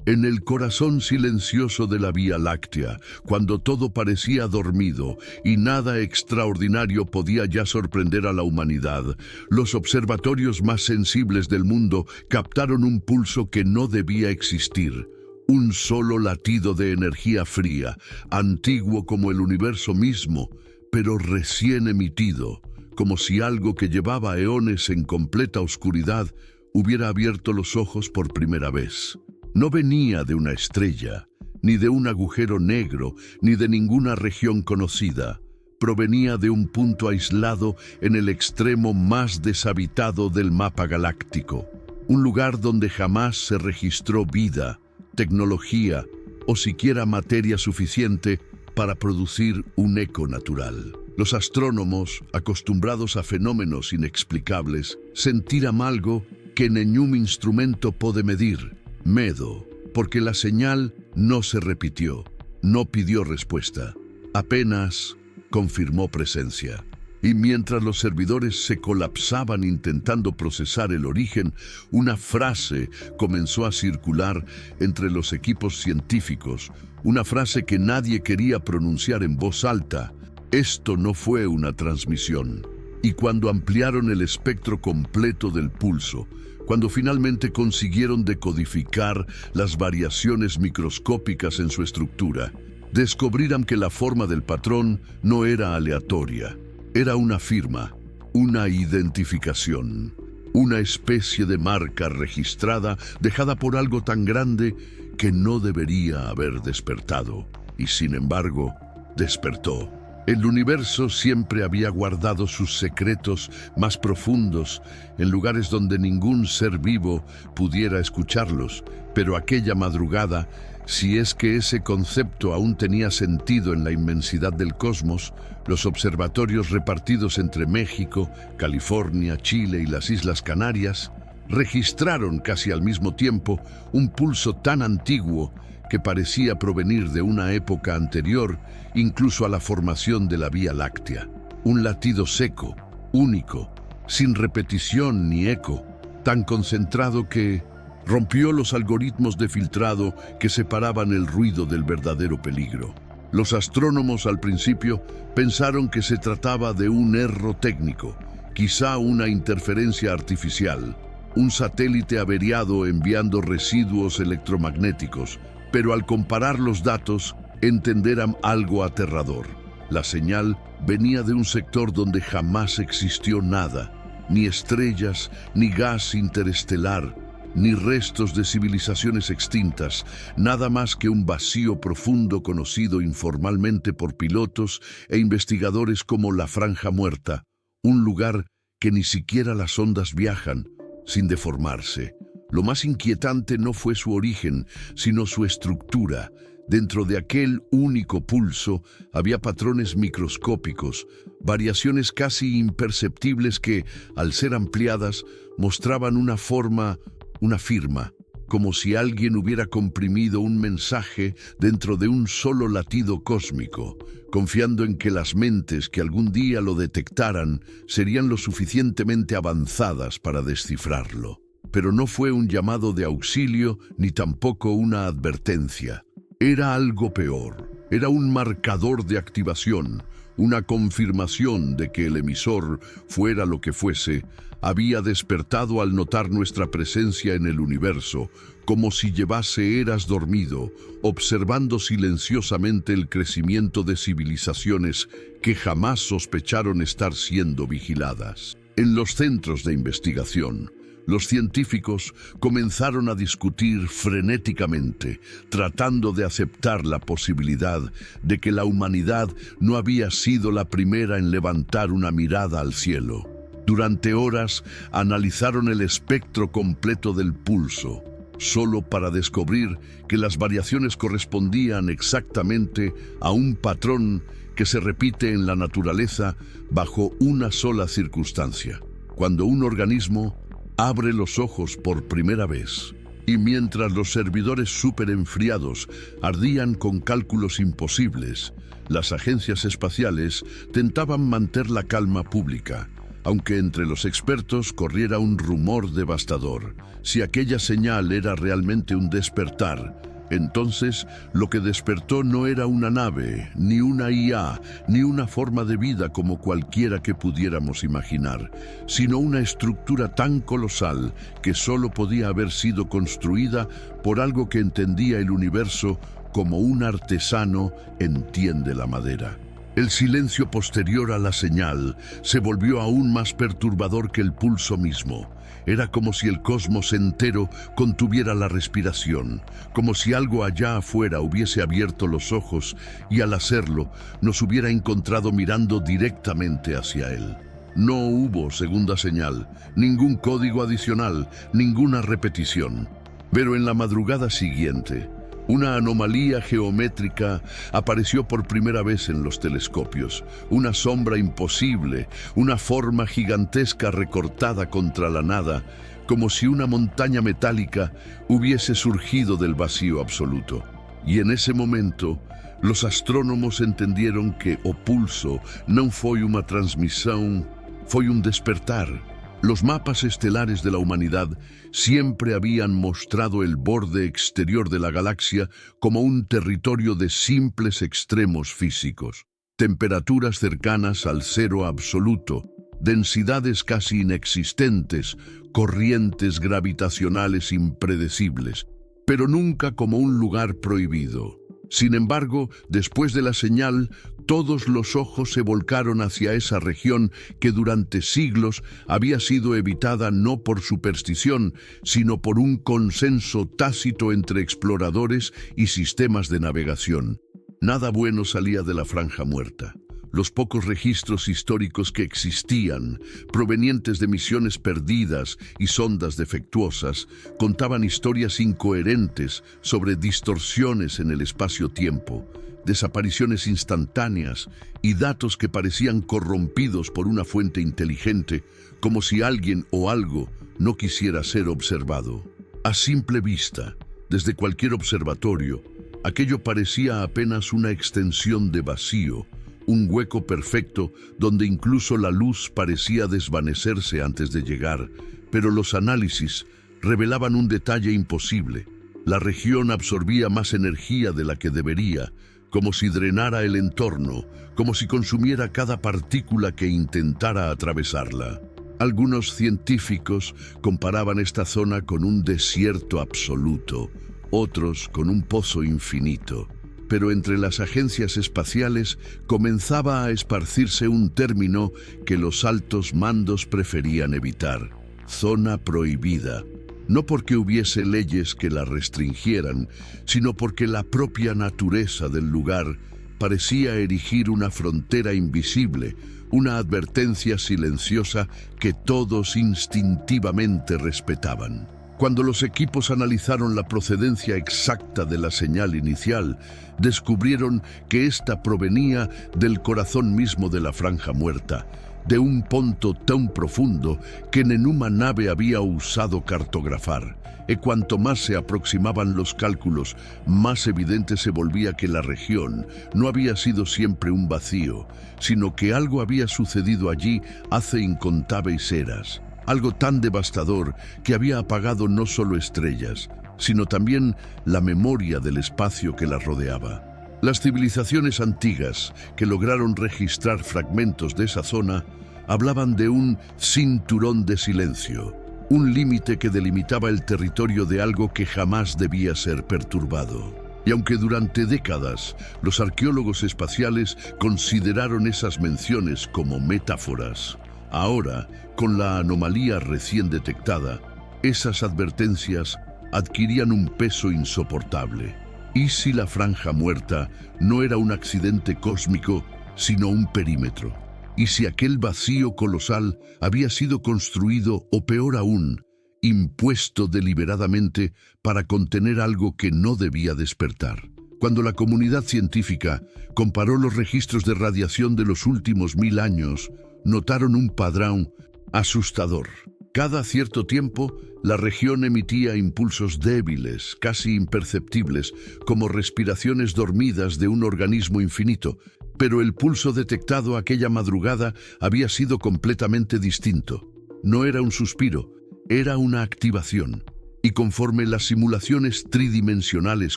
En el corazón silencioso de la Vía Láctea, cuando todo parecía dormido y nada extraordinario podía ya sorprender a la humanidad, los observatorios más sensibles del mundo captaron un pulso que no debía existir. Un solo latido de energía fría, antiguo como el universo mismo, pero recién emitido, como si algo que llevaba eones en completa oscuridad hubiera abierto los ojos por primera vez. No venía de una estrella, ni de un agujero negro, ni de ninguna región conocida. Provenía de un punto aislado en el extremo más deshabitado del mapa galáctico. Un lugar donde jamás se registró vida, tecnología o siquiera materia suficiente para producir un eco natural. Los astrónomos, acostumbrados a fenómenos inexplicables, sentían algo que ningún instrumento puede medir. Miedo, porque la señal no se repitió, no pidió respuesta, apenas confirmó presencia. Y mientras los servidores se colapsaban intentando procesar el origen, una frase comenzó a circular entre los equipos científicos, una frase que nadie quería pronunciar en voz alta. Esto no fue una transmisión. Y cuando ampliaron el espectro completo del pulso, cuando finalmente consiguieron decodificar las variaciones microscópicas en su estructura, descubrirán que la forma del patrón no era aleatoria. Era una firma, una identificación, una especie de marca registrada dejada por algo tan grande que no debería haber despertado. Y sin embargo, despertó. El universo siempre había guardado sus secretos más profundos en lugares donde ningún ser vivo pudiera escucharlos, pero aquella madrugada, si es que ese concepto aún tenía sentido en la inmensidad del cosmos, los observatorios repartidos entre México, California, Chile y las Islas Canarias registraron casi al mismo tiempo un pulso tan antiguo que parecía provenir de una época anterior incluso a la formación de la Vía Láctea. Un latido seco, único, sin repetición ni eco, tan concentrado que rompió los algoritmos de filtrado que separaban el ruido del verdadero peligro. Los astrónomos al principio pensaron que se trataba de un error técnico, quizá una interferencia artificial, un satélite averiado enviando residuos electromagnéticos, pero al comparar los datos, entenderán algo aterrador. La señal venía de un sector donde jamás existió nada, ni estrellas, ni gas interestelar, ni restos de civilizaciones extintas, nada más que un vacío profundo conocido informalmente por pilotos e investigadores como la Franja Muerta, un lugar que ni siquiera las ondas viajan, sin deformarse. Lo más inquietante no fue su origen, sino su estructura. Dentro de aquel único pulso había patrones microscópicos, variaciones casi imperceptibles que, al ser ampliadas, mostraban una forma, una firma, como si alguien hubiera comprimido un mensaje dentro de un solo latido cósmico, confiando en que las mentes que algún día lo detectaran serían lo suficientemente avanzadas para descifrarlo. Pero no fue un llamado de auxilio ni tampoco una advertencia. Era algo peor. Era un marcador de activación, una confirmación de que el emisor, fuera lo que fuese, había despertado al notar nuestra presencia en el universo, como si llevase eras dormido, observando silenciosamente el crecimiento de civilizaciones que jamás sospecharon estar siendo vigiladas. En los centros de investigación, los científicos comenzaron a discutir frenéticamente, tratando de aceptar la posibilidad de que la humanidad no había sido la primera en levantar una mirada al cielo. Durante horas analizaron el espectro completo del pulso, solo para descubrir que las variaciones correspondían exactamente a un patrón que se repite en la naturaleza bajo una sola circunstancia: cuando un organismo abre los ojos por primera vez. Y mientras los servidores superenfriados ardían con cálculos imposibles, las agencias espaciales tentaban mantener la calma pública, aunque entre los expertos corriera un rumor devastador. Si aquella señal era realmente un despertar, entonces lo que despertó no era una nave, ni una IA, ni una forma de vida como cualquiera que pudiéramos imaginar, sino una estructura tan colosal que solo podía haber sido construida por algo que entendía el universo como un artesano entiende la madera. El silencio posterior a la señal se volvió aún más perturbador que el pulso mismo. Era como si el cosmos entero contuviera la respiración, como si algo allá afuera hubiese abierto los ojos y al hacerlo nos hubiera encontrado mirando directamente hacia él. No hubo segunda señal, ningún código adicional, ninguna repetición. Pero en la madrugada siguiente, una anomalía geométrica apareció por primera vez en los telescopios. Una sombra imposible, una forma gigantesca recortada contra la nada, como si una montaña metálica hubiese surgido del vacío absoluto. Y en ese momento, los astrónomos entendieron que o pulso não foi uma transmisión, foi un despertar. Los mapas estelares de la humanidad siempre habían mostrado el borde exterior de la galaxia como un territorio de simples extremos físicos, temperaturas cercanas al cero absoluto, densidades casi inexistentes, corrientes gravitacionales impredecibles, pero nunca como un lugar prohibido. Sin embargo, después de la señal, todos los ojos se volcaron hacia esa región que durante siglos había sido evitada no por superstición, sino por un consenso tácito entre exploradores y sistemas de navegación. Nada bueno salía de la Franja Muerta. Los pocos registros históricos que existían, provenientes de misiones perdidas y sondas defectuosas, contaban historias incoherentes sobre distorsiones en el espacio-tiempo, desapariciones instantáneas y datos que parecían corrompidos por una fuente inteligente, como si alguien o algo no quisiera ser observado. A simple vista, desde cualquier observatorio, aquello parecía apenas una extensión de vacío, un hueco perfecto donde incluso la luz parecía desvanecerse antes de llegar, pero los análisis revelaban un detalle imposible. La región absorbía más energía de la que debería, como si drenara el entorno, como si consumiera cada partícula que intentara atravesarla. Algunos científicos comparaban esta zona con un desierto absoluto, otros con un pozo infinito. Pero entre las agencias espaciales comenzaba a esparcirse un término que los altos mandos preferían evitar: zona prohibida. No porque hubiese leyes que la restringieran, sino porque la propia naturaleza del lugar parecía erigir una frontera invisible, una advertencia silenciosa que todos instintivamente respetaban. Cuando los equipos analizaron la procedencia exacta de la señal inicial, descubrieron que ésta provenía del corazón mismo de la Franja Muerta, de un punto tan profundo que nenhuma nave había usado cartografar. Y cuanto más se aproximaban los cálculos, más evidente se volvía que la región no había sido siempre un vacío, sino que algo había sucedido allí hace incontables eras. Algo tan devastador que había apagado no solo estrellas, sino también la memoria del espacio que las rodeaba. Las civilizaciones antiguas que lograron registrar fragmentos de esa zona hablaban de un cinturón de silencio, un límite que delimitaba el territorio de algo que jamás debía ser perturbado. Y aunque durante décadas los arqueólogos espaciales consideraron esas menciones como metáforas, ahora, con la anomalía recién detectada, esas advertencias adquirían un peso insoportable. ¿Y si la Franja Muerta no era un accidente cósmico, sino un perímetro? ¿Y si aquel vacío colosal había sido construido, o peor aún, impuesto deliberadamente para contener algo que no debía despertar? Cuando la comunidad científica comparó los registros de radiación de los últimos 1000 años, notaron un patrón asustador. Cada cierto tiempo, la región emitía impulsos débiles, casi imperceptibles, como respiraciones dormidas de un organismo infinito, Pero el pulso detectado aquella madrugada había sido completamente distinto. No era un suspiro, era una activación. Y conforme las simulaciones tridimensionales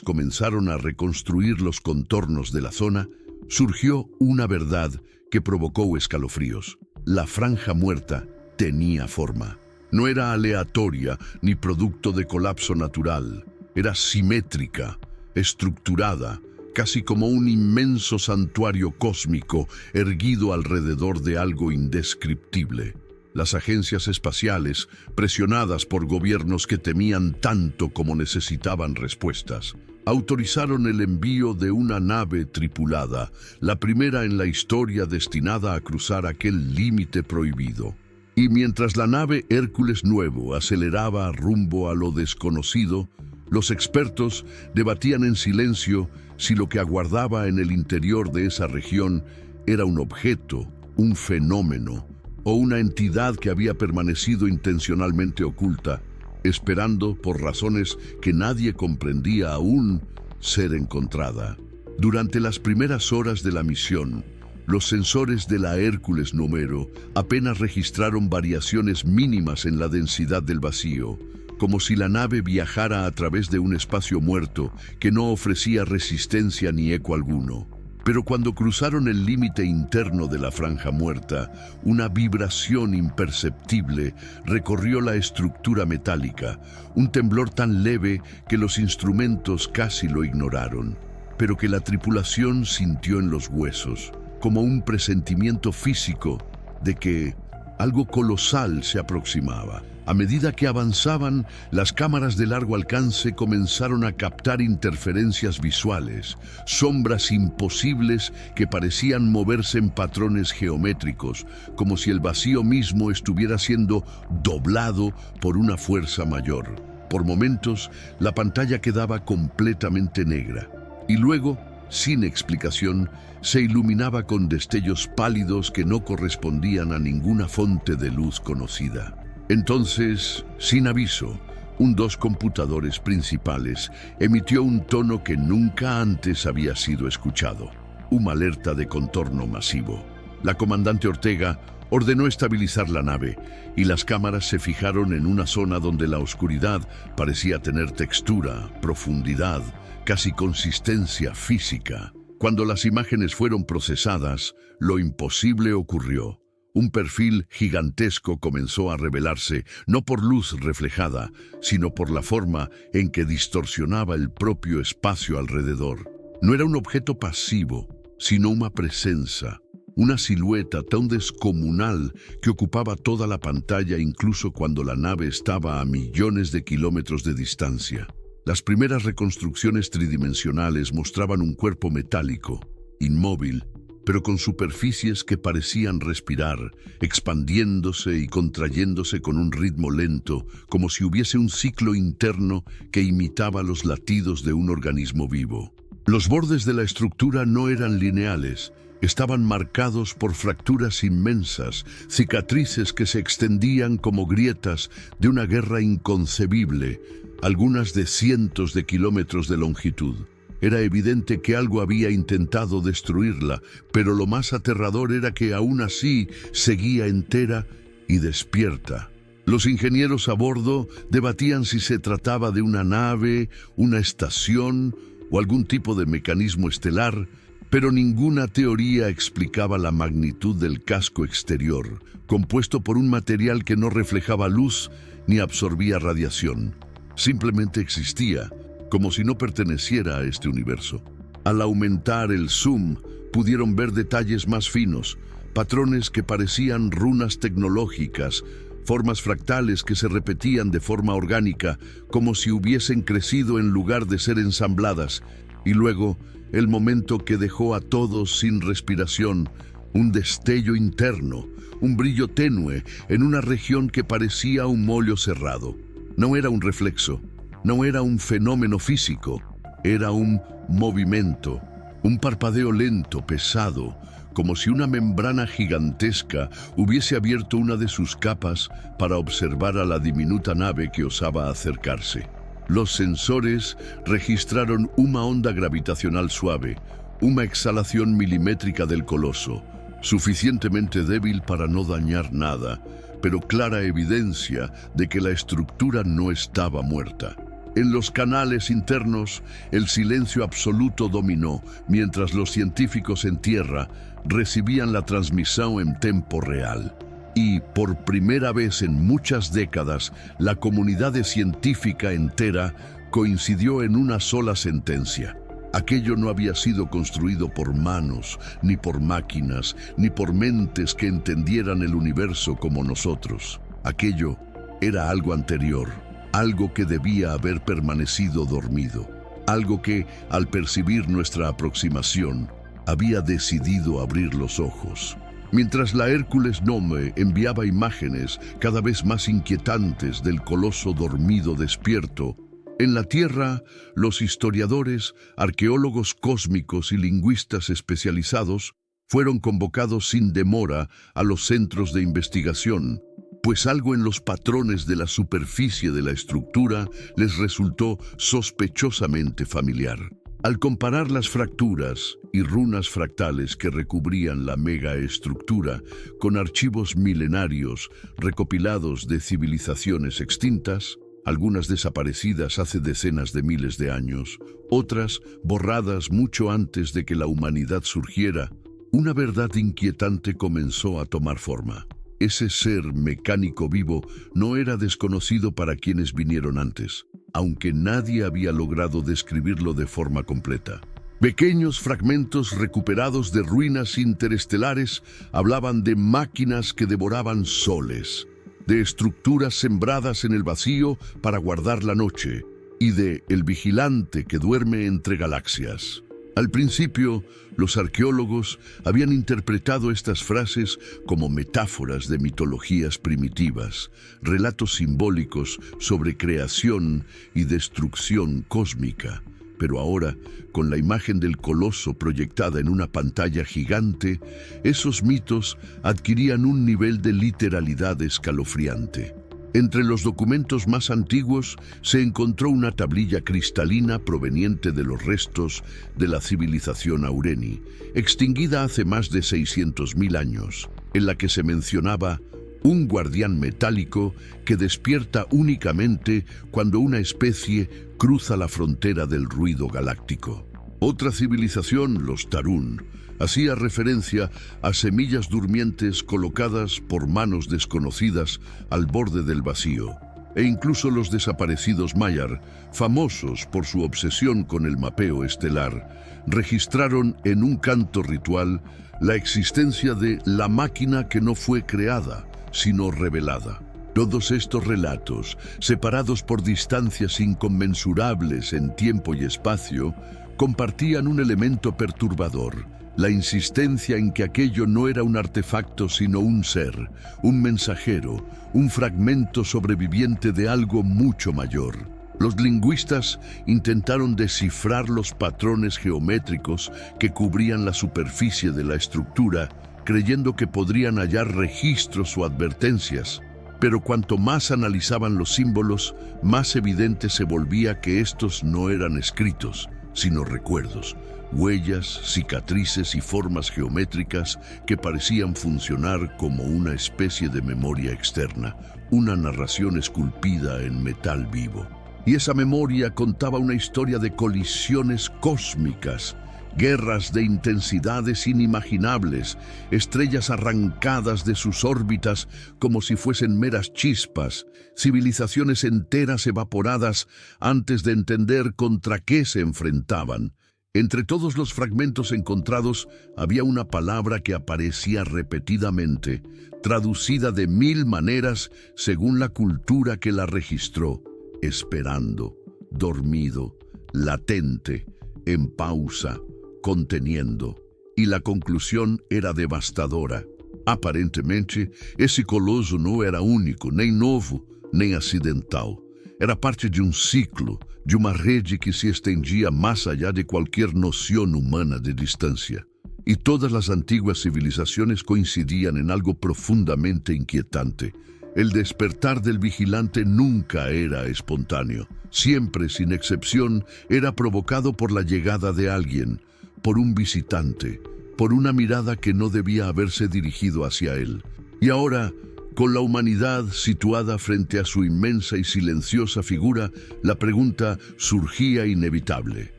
comenzaron a reconstruir los contornos de la zona, surgió una verdad que provocó escalofríos. La franja muerta tenía forma. No era aleatoria ni producto de colapso natural. Era simétrica, estructurada, casi como un inmenso santuario cósmico erguido alrededor de algo indescriptible. Las agencias espaciales, presionadas por gobiernos que temían tanto como necesitaban respuestas, autorizaron el envío de una nave tripulada, la primera en la historia destinada a cruzar aquel límite prohibido. Y mientras la nave Hércules Nuevo aceleraba rumbo a lo desconocido, los expertos debatían en silencio si lo que aguardaba en el interior de esa región era un objeto, un fenómeno o una entidad que había permanecido intencionalmente oculta, esperando, por razones que nadie comprendía aún, ser encontrada. Durante las primeras horas de la misión, los sensores de la Hércules Número apenas registraron variaciones mínimas en la densidad del vacío, como si la nave viajara a través de un espacio muerto que no ofrecía resistencia ni eco alguno. Pero cuando cruzaron el límite interno de la franja muerta, una vibración imperceptible recorrió la estructura metálica, un temblor tan leve que los instrumentos casi lo ignoraron, pero que la tripulación sintió en los huesos, como un presentimiento físico de que algo colosal se aproximaba. A medida que avanzaban, las cámaras de largo alcance comenzaron a captar interferencias visuales, sombras imposibles que parecían moverse en patrones geométricos, como si el vacío mismo estuviera siendo doblado por una fuerza mayor. Por momentos, la pantalla quedaba completamente negra, y luego, sin explicación, se iluminaba con destellos pálidos que no correspondían a ninguna fuente de luz conocida. Entonces, sin aviso, dos computadores principales emitió un tono que nunca antes había sido escuchado, una alerta de contorno masivo. La comandante Ortega ordenó estabilizar la nave y las cámaras se fijaron en una zona donde la oscuridad parecía tener textura, profundidad, casi consistencia física. Cuando las imágenes fueron procesadas, lo imposible ocurrió. Un perfil gigantesco comenzó a revelarse, no por luz reflejada, sino por la forma en que distorsionaba el propio espacio alrededor. No era un objeto pasivo, sino una presencia, una silueta tan descomunal que ocupaba toda la pantalla incluso cuando la nave estaba a millones de kilómetros de distancia. Las primeras reconstrucciones tridimensionales mostraban un cuerpo metálico, inmóvil, pero con superficies que parecían respirar, expandiéndose y contrayéndose con un ritmo lento, como si hubiese un ciclo interno que imitaba los latidos de un organismo vivo. Los bordes de la estructura no eran lineales, estaban marcados por fracturas inmensas, cicatrices que se extendían como grietas de una guerra inconcebible, algunas de cientos de kilómetros de longitud. Era evidente que algo había intentado destruirla, pero lo más aterrador era que aún así seguía entera y despierta. Los ingenieros a bordo debatían si se trataba de una nave, una estación o algún tipo de mecanismo estelar, pero ninguna teoría explicaba la magnitud del casco exterior, compuesto por un material que no reflejaba luz ni absorbía radiación. Simplemente existía, como si no perteneciera a este universo. Al aumentar el zoom, pudieron ver detalles más finos, patrones que parecían runas tecnológicas, formas fractales que se repetían de forma orgánica, como si hubiesen crecido en lugar de ser ensambladas, y luego, el momento que dejó a todos sin respiración, un destello interno, un brillo tenue en una región que parecía un mollo cerrado. No era un reflexo, no era un fenómeno físico, era un movimiento, un parpadeo lento, pesado, como si una membrana gigantesca hubiese abierto una de sus capas para observar a la diminuta nave que osaba acercarse. Los sensores registraron una onda gravitacional suave, Una exhalación milimétrica del coloso, suficientemente débil para no dañar nada, pero clara evidencia de que la estructura no estaba muerta. En los canales internos, el silencio absoluto dominó, mientras los científicos en tierra recibían la transmisión en tiempo real. Y, por primera vez en muchas décadas, la comunidad científica entera coincidió en una sola sentencia. Aquello no había sido construido por manos, ni por máquinas, ni por mentes que entendieran el universo como nosotros. Aquello era algo anterior, algo que debía haber permanecido dormido, algo que, al percibir nuestra aproximación, había decidido abrir los ojos. Mientras la Hércules Nome enviaba imágenes cada vez más inquietantes del coloso dormido despierto, en la Tierra, los historiadores, arqueólogos cósmicos y lingüistas especializados fueron convocados sin demora a los centros de investigación, pues algo en los patrones de la superficie de la estructura les resultó sospechosamente familiar. Al comparar las fracturas y runas fractales que recubrían la megaestructura con archivos milenarios recopilados de civilizaciones extintas, algunas desaparecidas hace decenas de miles de años, otras borradas mucho antes de que la humanidad surgiera, una verdad inquietante comenzó a tomar forma. Ese ser mecánico vivo no era desconocido para quienes vinieron antes, aunque nadie había logrado describirlo de forma completa. Pequeños fragmentos recuperados de ruinas interestelares hablaban de máquinas que devoraban soles, de estructuras sembradas en el vacío para guardar la noche y de el vigilante que duerme entre galaxias. Al principio, los arqueólogos habían interpretado estas frases como metáforas de mitologías primitivas, relatos simbólicos sobre creación y destrucción cósmica. Pero ahora, con la imagen del coloso proyectada en una pantalla gigante, esos mitos adquirían un nivel de literalidad escalofriante. Entre los documentos más antiguos se encontró una tablilla cristalina proveniente de los restos de la civilización Aureni, extinguida hace más de 600.000 años, en la que se mencionaba un guardián metálico que despierta únicamente cuando una especie cruza la frontera del ruido galáctico. Otra civilización, los Tarún, hacía referencia a semillas durmientes colocadas por manos desconocidas al borde del vacío. E incluso los desaparecidos Maiar, famosos por su obsesión con el mapeo estelar, registraron en un canto ritual la existencia de la máquina que no fue creada, sino revelada. Todos estos relatos, separados por distancias inconmensurables en tiempo y espacio, compartían un elemento perturbador: la insistencia en que aquello no era un artefacto sino un ser, un mensajero, un fragmento sobreviviente de algo mucho mayor. Los lingüistas intentaron descifrar los patrones geométricos que cubrían la superficie de la estructura, creyendo que podrían hallar registros o advertencias. Pero cuanto más analizaban los símbolos, más evidente se volvía que estos no eran escritos, sino recuerdos, huellas, cicatrices y formas geométricas que parecían funcionar como una especie de memoria externa, una narración esculpida en metal vivo. Y esa memoria contaba una historia de colisiones cósmicas, guerras de intensidades inimaginables, estrellas arrancadas de sus órbitas como si fuesen meras chispas, civilizaciones enteras evaporadas antes de entender contra qué se enfrentaban. Entre todos los fragmentos encontrados había una palabra que aparecía repetidamente, traducida de 1000 maneras según la cultura que la registró: esperando, dormido, latente, en pausa, conteniendo. Y la conclusión era devastadora. Aparentemente, esse coloso não era único, nem novo, nem acidental. Era parte de um ciclo, de uma rede que se estendia más allá de cualquier noción humana de distancia. Y todas las antiguas civilizaciones coincidían en algo profundamente inquietante. El despertar del vigilante nunca era espontáneo. Siempre, sin excepción, era provocado por la llegada de alguien, por un visitante, por una mirada que no debía haberse dirigido hacia él. Y ahora, con la humanidad situada frente a su inmensa y silenciosa figura, la pregunta surgía inevitable.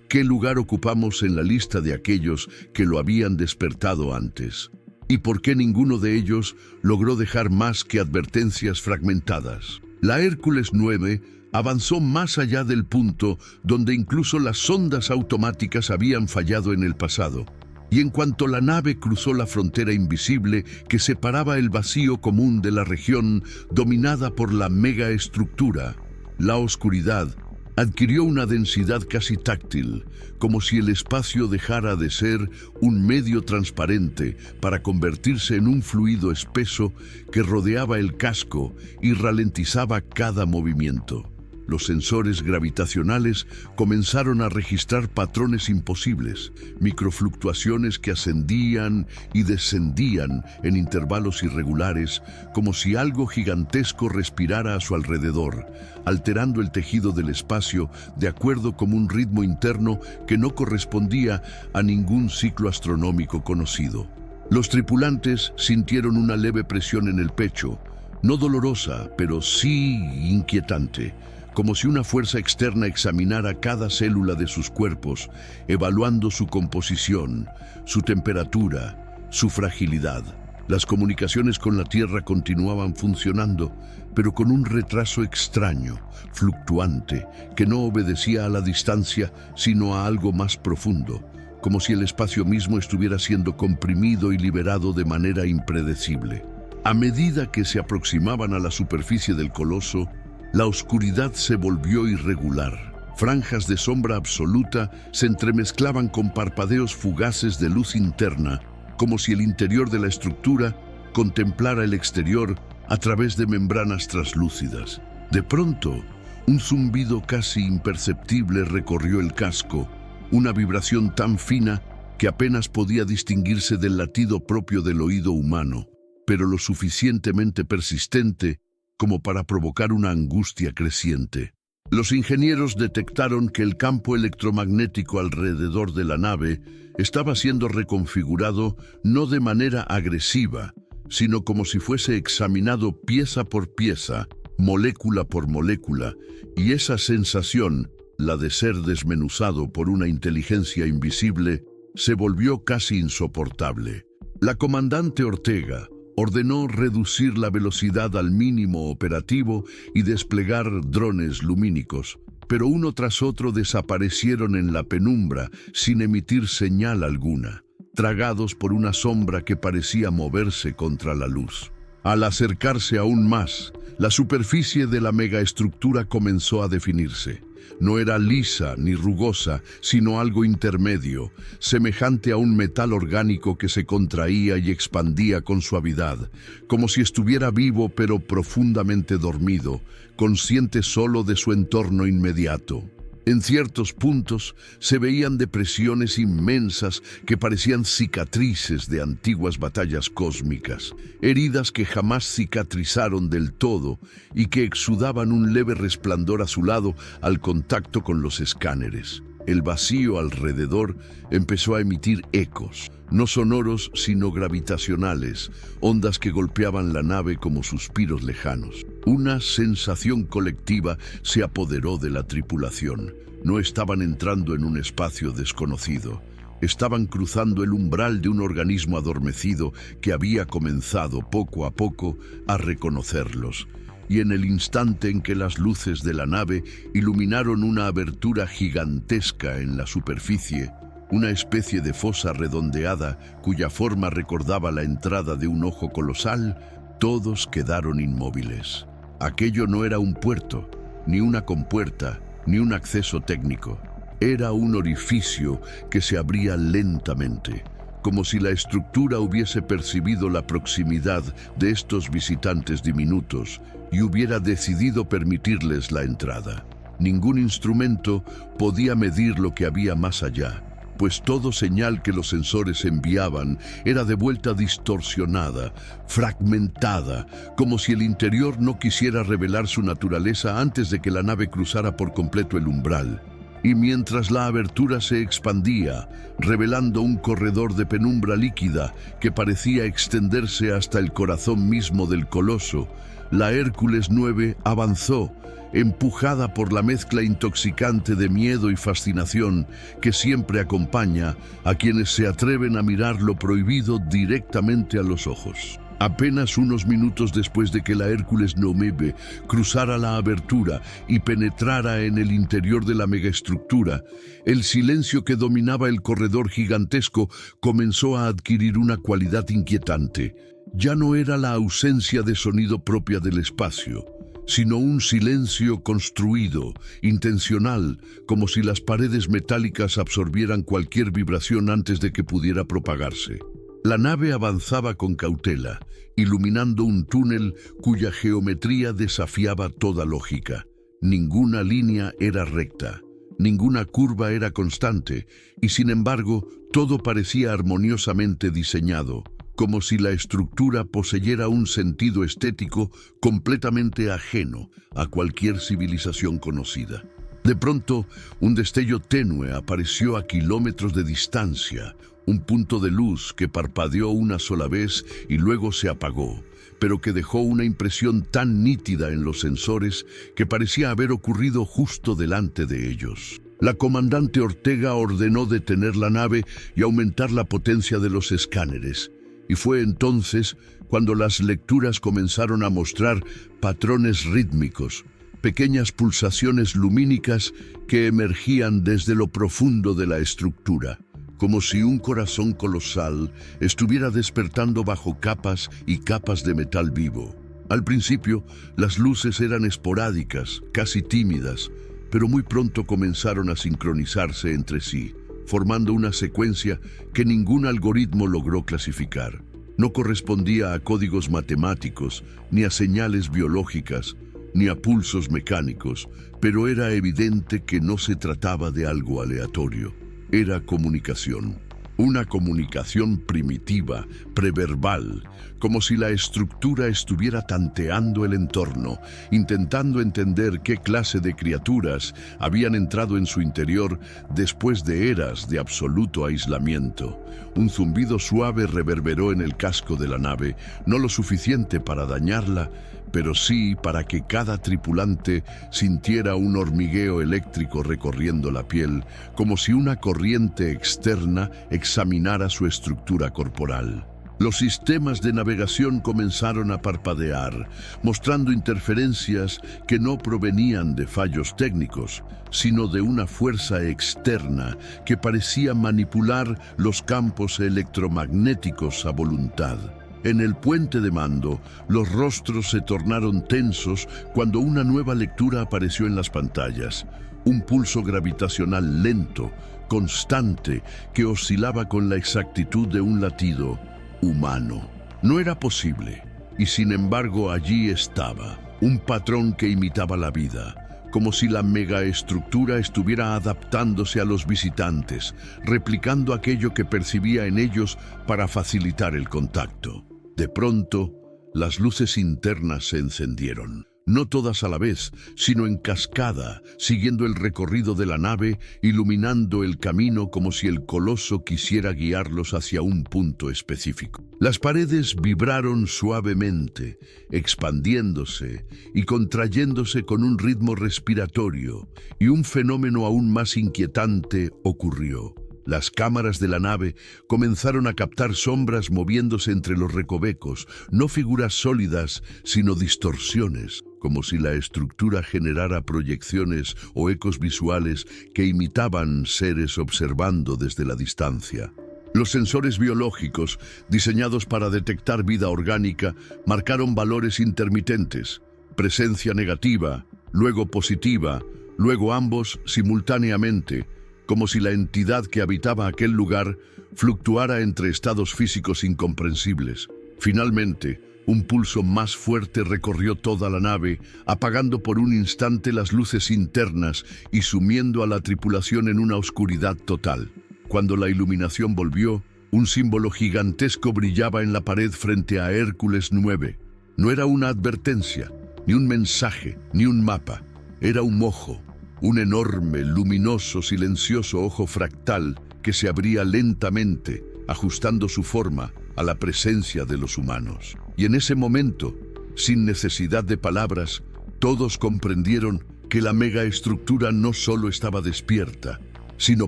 ¿Qué lugar ocupamos en la lista de aquellos que lo habían despertado antes? ¿Y por qué ninguno de ellos logró dejar más que advertencias fragmentadas? La Hércules 9 avanzó más allá del punto donde incluso las sondas automáticas habían fallado en el pasado. Y en cuanto la nave cruzó la frontera invisible que separaba el vacío común de la región dominada por la megaestructura, la oscuridad adquirió una densidad casi táctil, como si el espacio dejara de ser un medio transparente para convertirse en un fluido espeso que rodeaba el casco y ralentizaba cada movimiento. Los sensores gravitacionales comenzaron a registrar patrones imposibles, microfluctuaciones que ascendían y descendían en intervalos irregulares, como si algo gigantesco respirara a su alrededor, alterando el tejido del espacio de acuerdo con un ritmo interno que no correspondía a ningún ciclo astronómico conocido. Los tripulantes sintieron una leve presión en el pecho, no dolorosa, pero sí inquietante, como si una fuerza externa examinara cada célula de sus cuerpos, evaluando su composición, su temperatura, su fragilidad. Las comunicaciones con la Tierra continuaban funcionando, pero con un retraso extraño, fluctuante, que no obedecía a la distancia, sino a algo más profundo, como si el espacio mismo estuviera siendo comprimido y liberado de manera impredecible. A medida que se aproximaban a la superficie del coloso, la oscuridad se volvió irregular. Franjas de sombra absoluta se entremezclaban con parpadeos fugaces de luz interna, como si el interior de la estructura contemplara el exterior a través de membranas translúcidas. De pronto, un zumbido casi imperceptible recorrió el casco, una vibración tan fina que apenas podía distinguirse del latido propio del oído humano, pero lo suficientemente persistente como para provocar una angustia creciente. Los ingenieros detectaron que el campo electromagnético alrededor de la nave estaba siendo reconfigurado no de manera agresiva, sino como si fuese examinado pieza por pieza, molécula por molécula, y esa sensación, la de ser desmenuzado por una inteligencia invisible, se volvió casi insoportable. La comandante Ortega ordenó reducir la velocidad al mínimo operativo y desplegar drones lumínicos, pero uno tras otro desaparecieron en la penumbra sin emitir señal alguna, tragados por una sombra que parecía moverse contra la luz. Al acercarse aún más, la superficie de la megaestructura comenzó a definirse. No era lisa ni rugosa, sino algo intermedio, semejante a un metal orgánico que se contraía y expandía con suavidad, como si estuviera vivo pero profundamente dormido, consciente solo de su entorno inmediato. En ciertos puntos se veían depresiones inmensas que parecían cicatrices de antiguas batallas cósmicas, heridas que jamás cicatrizaron del todo y que exudaban un leve resplandor azulado al contacto con los escáneres. El vacío alrededor empezó a emitir ecos, no sonoros sino gravitacionales, ondas que golpeaban la nave como suspiros lejanos. Una sensación colectiva se apoderó de la tripulación. No estaban entrando en un espacio desconocido. Estaban cruzando el umbral de un organismo adormecido que había comenzado poco a poco a reconocerlos. Y en el instante en que las luces de la nave iluminaron una abertura gigantesca en la superficie, una especie de fosa redondeada cuya forma recordaba la entrada de un ojo colosal, todos quedaron inmóviles. Aquello no era un puerto, ni una compuerta, ni un acceso técnico. Era un orificio que se abría lentamente, como si la estructura hubiese percibido la proximidad de estos visitantes diminutos y hubiera decidido permitirles la entrada. Ningún instrumento podía medir lo que había más allá, pues todo señal que los sensores enviaban era de vuelta distorsionada, fragmentada, como si el interior no quisiera revelar su naturaleza antes de que la nave cruzara por completo el umbral. y mientras la abertura se expandía, revelando un corredor de penumbra líquida que parecía extenderse hasta el corazón mismo del coloso, la Hércules 9 avanzó, empujada por la mezcla intoxicante de miedo y fascinación que siempre acompaña a quienes se atreven a mirar lo prohibido directamente a los ojos. Apenas unos minutos después de que la Hércules 9 cruzara la abertura y penetrara en el interior de la megaestructura, el silencio que dominaba el corredor gigantesco comenzó a adquirir una cualidad inquietante. Ya no era la ausencia de sonido propia del espacio, sino un silencio construido, intencional, como si las paredes metálicas absorbieran cualquier vibración antes de que pudiera propagarse. La nave avanzaba con cautela, iluminando un túnel cuya geometría desafiaba toda lógica. Ninguna línea era recta, ninguna curva era constante, y sin embargo, todo parecía armoniosamente diseñado, como si la estructura poseyera un sentido estético completamente ajeno a cualquier civilización conocida. De pronto, un destello tenue apareció a kilómetros de distancia, un punto de luz que parpadeó una sola vez y luego se apagó, pero que dejó una impresión tan nítida en los sensores que parecía haber ocurrido justo delante de ellos. La comandante Ortega ordenó detener la nave y aumentar la potencia de los escáneres, y fue entonces cuando las lecturas comenzaron a mostrar patrones rítmicos, pequeñas pulsaciones lumínicas que emergían desde lo profundo de la estructura, como si un corazón colosal estuviera despertando bajo capas y capas de metal vivo. Al principio, las luces eran esporádicas, casi tímidas, pero muy pronto comenzaron a sincronizarse entre sí, formando una secuencia que ningún algoritmo logró clasificar. No correspondía a códigos matemáticos, ni a señales biológicas, ni a pulsos mecánicos, pero era evidente que no se trataba de algo aleatorio. Era comunicación. Una comunicación primitiva, preverbal, como si la estructura estuviera tanteando el entorno, intentando entender qué clase de criaturas habían entrado en su interior después de eras de absoluto aislamiento. Un zumbido suave reverberó en el casco de la nave, no lo suficiente para dañarla, pero sí para que cada tripulante sintiera un hormigueo eléctrico recorriendo la piel, como si una corriente externa examinara su estructura corporal. Los sistemas de navegación comenzaron a parpadear, mostrando interferencias que no provenían de fallos técnicos, sino de una fuerza externa que parecía manipular los campos electromagnéticos a voluntad. En el puente de mando, los rostros se tornaron tensos cuando una nueva lectura apareció en las pantallas. Un pulso gravitacional lento, constante, que oscilaba con la exactitud de un latido humano. No era posible, y sin embargo allí estaba, un patrón que imitaba la vida, como si la megaestructura estuviera adaptándose a los visitantes, replicando aquello que percibía en ellos para facilitar el contacto. De pronto, las luces internas se encendieron, no todas a la vez, sino en cascada, siguiendo el recorrido de la nave, iluminando el camino como si el coloso quisiera guiarlos hacia un punto específico. Las paredes vibraron suavemente, expandiéndose y contrayéndose con un ritmo respiratorio, y un fenómeno aún más inquietante ocurrió. Las cámaras de la nave comenzaron a captar sombras moviéndose entre los recovecos, no figuras sólidas, sino distorsiones, como si la estructura generara proyecciones o ecos visuales que imitaban seres observando desde la distancia. Los sensores biológicos, diseñados para detectar vida orgánica, marcaron valores intermitentes, presencia negativa, luego positiva, luego ambos simultáneamente, como si la entidad que habitaba aquel lugar fluctuara entre estados físicos incomprensibles. Finalmente, un pulso más fuerte recorrió toda la nave, apagando por un instante las luces internas y sumiendo a la tripulación en una oscuridad total. Cuando la iluminación volvió, un símbolo gigantesco brillaba en la pared frente a Hércules 9. No era una advertencia, ni un mensaje, ni un mapa. Era un ojo. Un enorme, luminoso, silencioso ojo fractal que se abría lentamente, ajustando su forma a la presencia de los humanos. Y en ese momento, sin necesidad de palabras, todos comprendieron que la megaestructura no solo estaba despierta, sino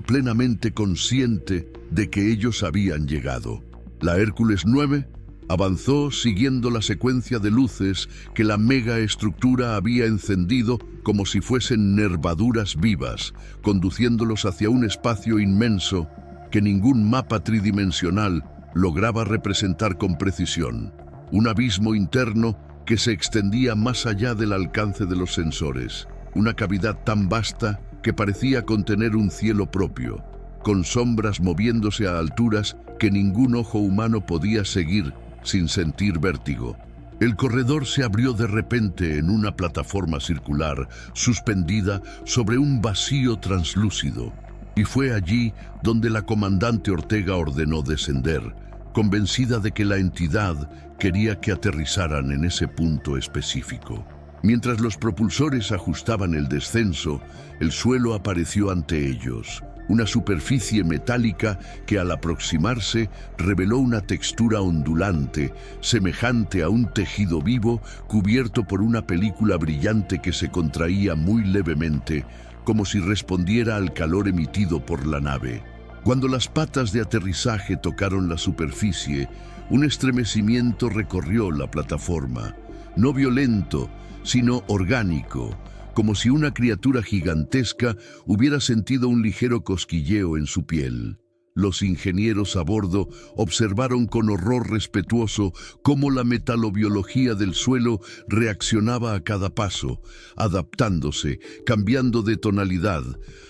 plenamente consciente de que ellos habían llegado. La Hércules 9 avanzó siguiendo la secuencia de luces que la megaestructura había encendido como si fuesen nervaduras vivas, conduciéndolos hacia un espacio inmenso que ningún mapa tridimensional lograba representar con precisión. Un abismo interno que se extendía más allá del alcance de los sensores. Una cavidad tan vasta que parecía contener un cielo propio, con sombras moviéndose a alturas que ningún ojo humano podía seguir sin sentir vértigo. El corredor se abrió de repente en una plataforma circular, suspendida sobre un vacío translúcido, y fue allí donde la comandante Ortega ordenó descender, convencida de que la entidad quería que aterrizaran en ese punto específico. Mientras los propulsores ajustaban el descenso, el suelo apareció ante ellos, una superficie metálica que al aproximarse reveló una textura ondulante, semejante a un tejido vivo cubierto por una película brillante que se contraía muy levemente, como si respondiera al calor emitido por la nave. Cuando las patas de aterrizaje tocaron la superficie, un estremecimiento recorrió la plataforma, no violento, sino orgánico, como si una criatura gigantesca hubiera sentido un ligero cosquilleo en su piel. Los ingenieros a bordo observaron con horror respetuoso cómo la metalobiología del suelo reaccionaba a cada paso, adaptándose, cambiando de tonalidad,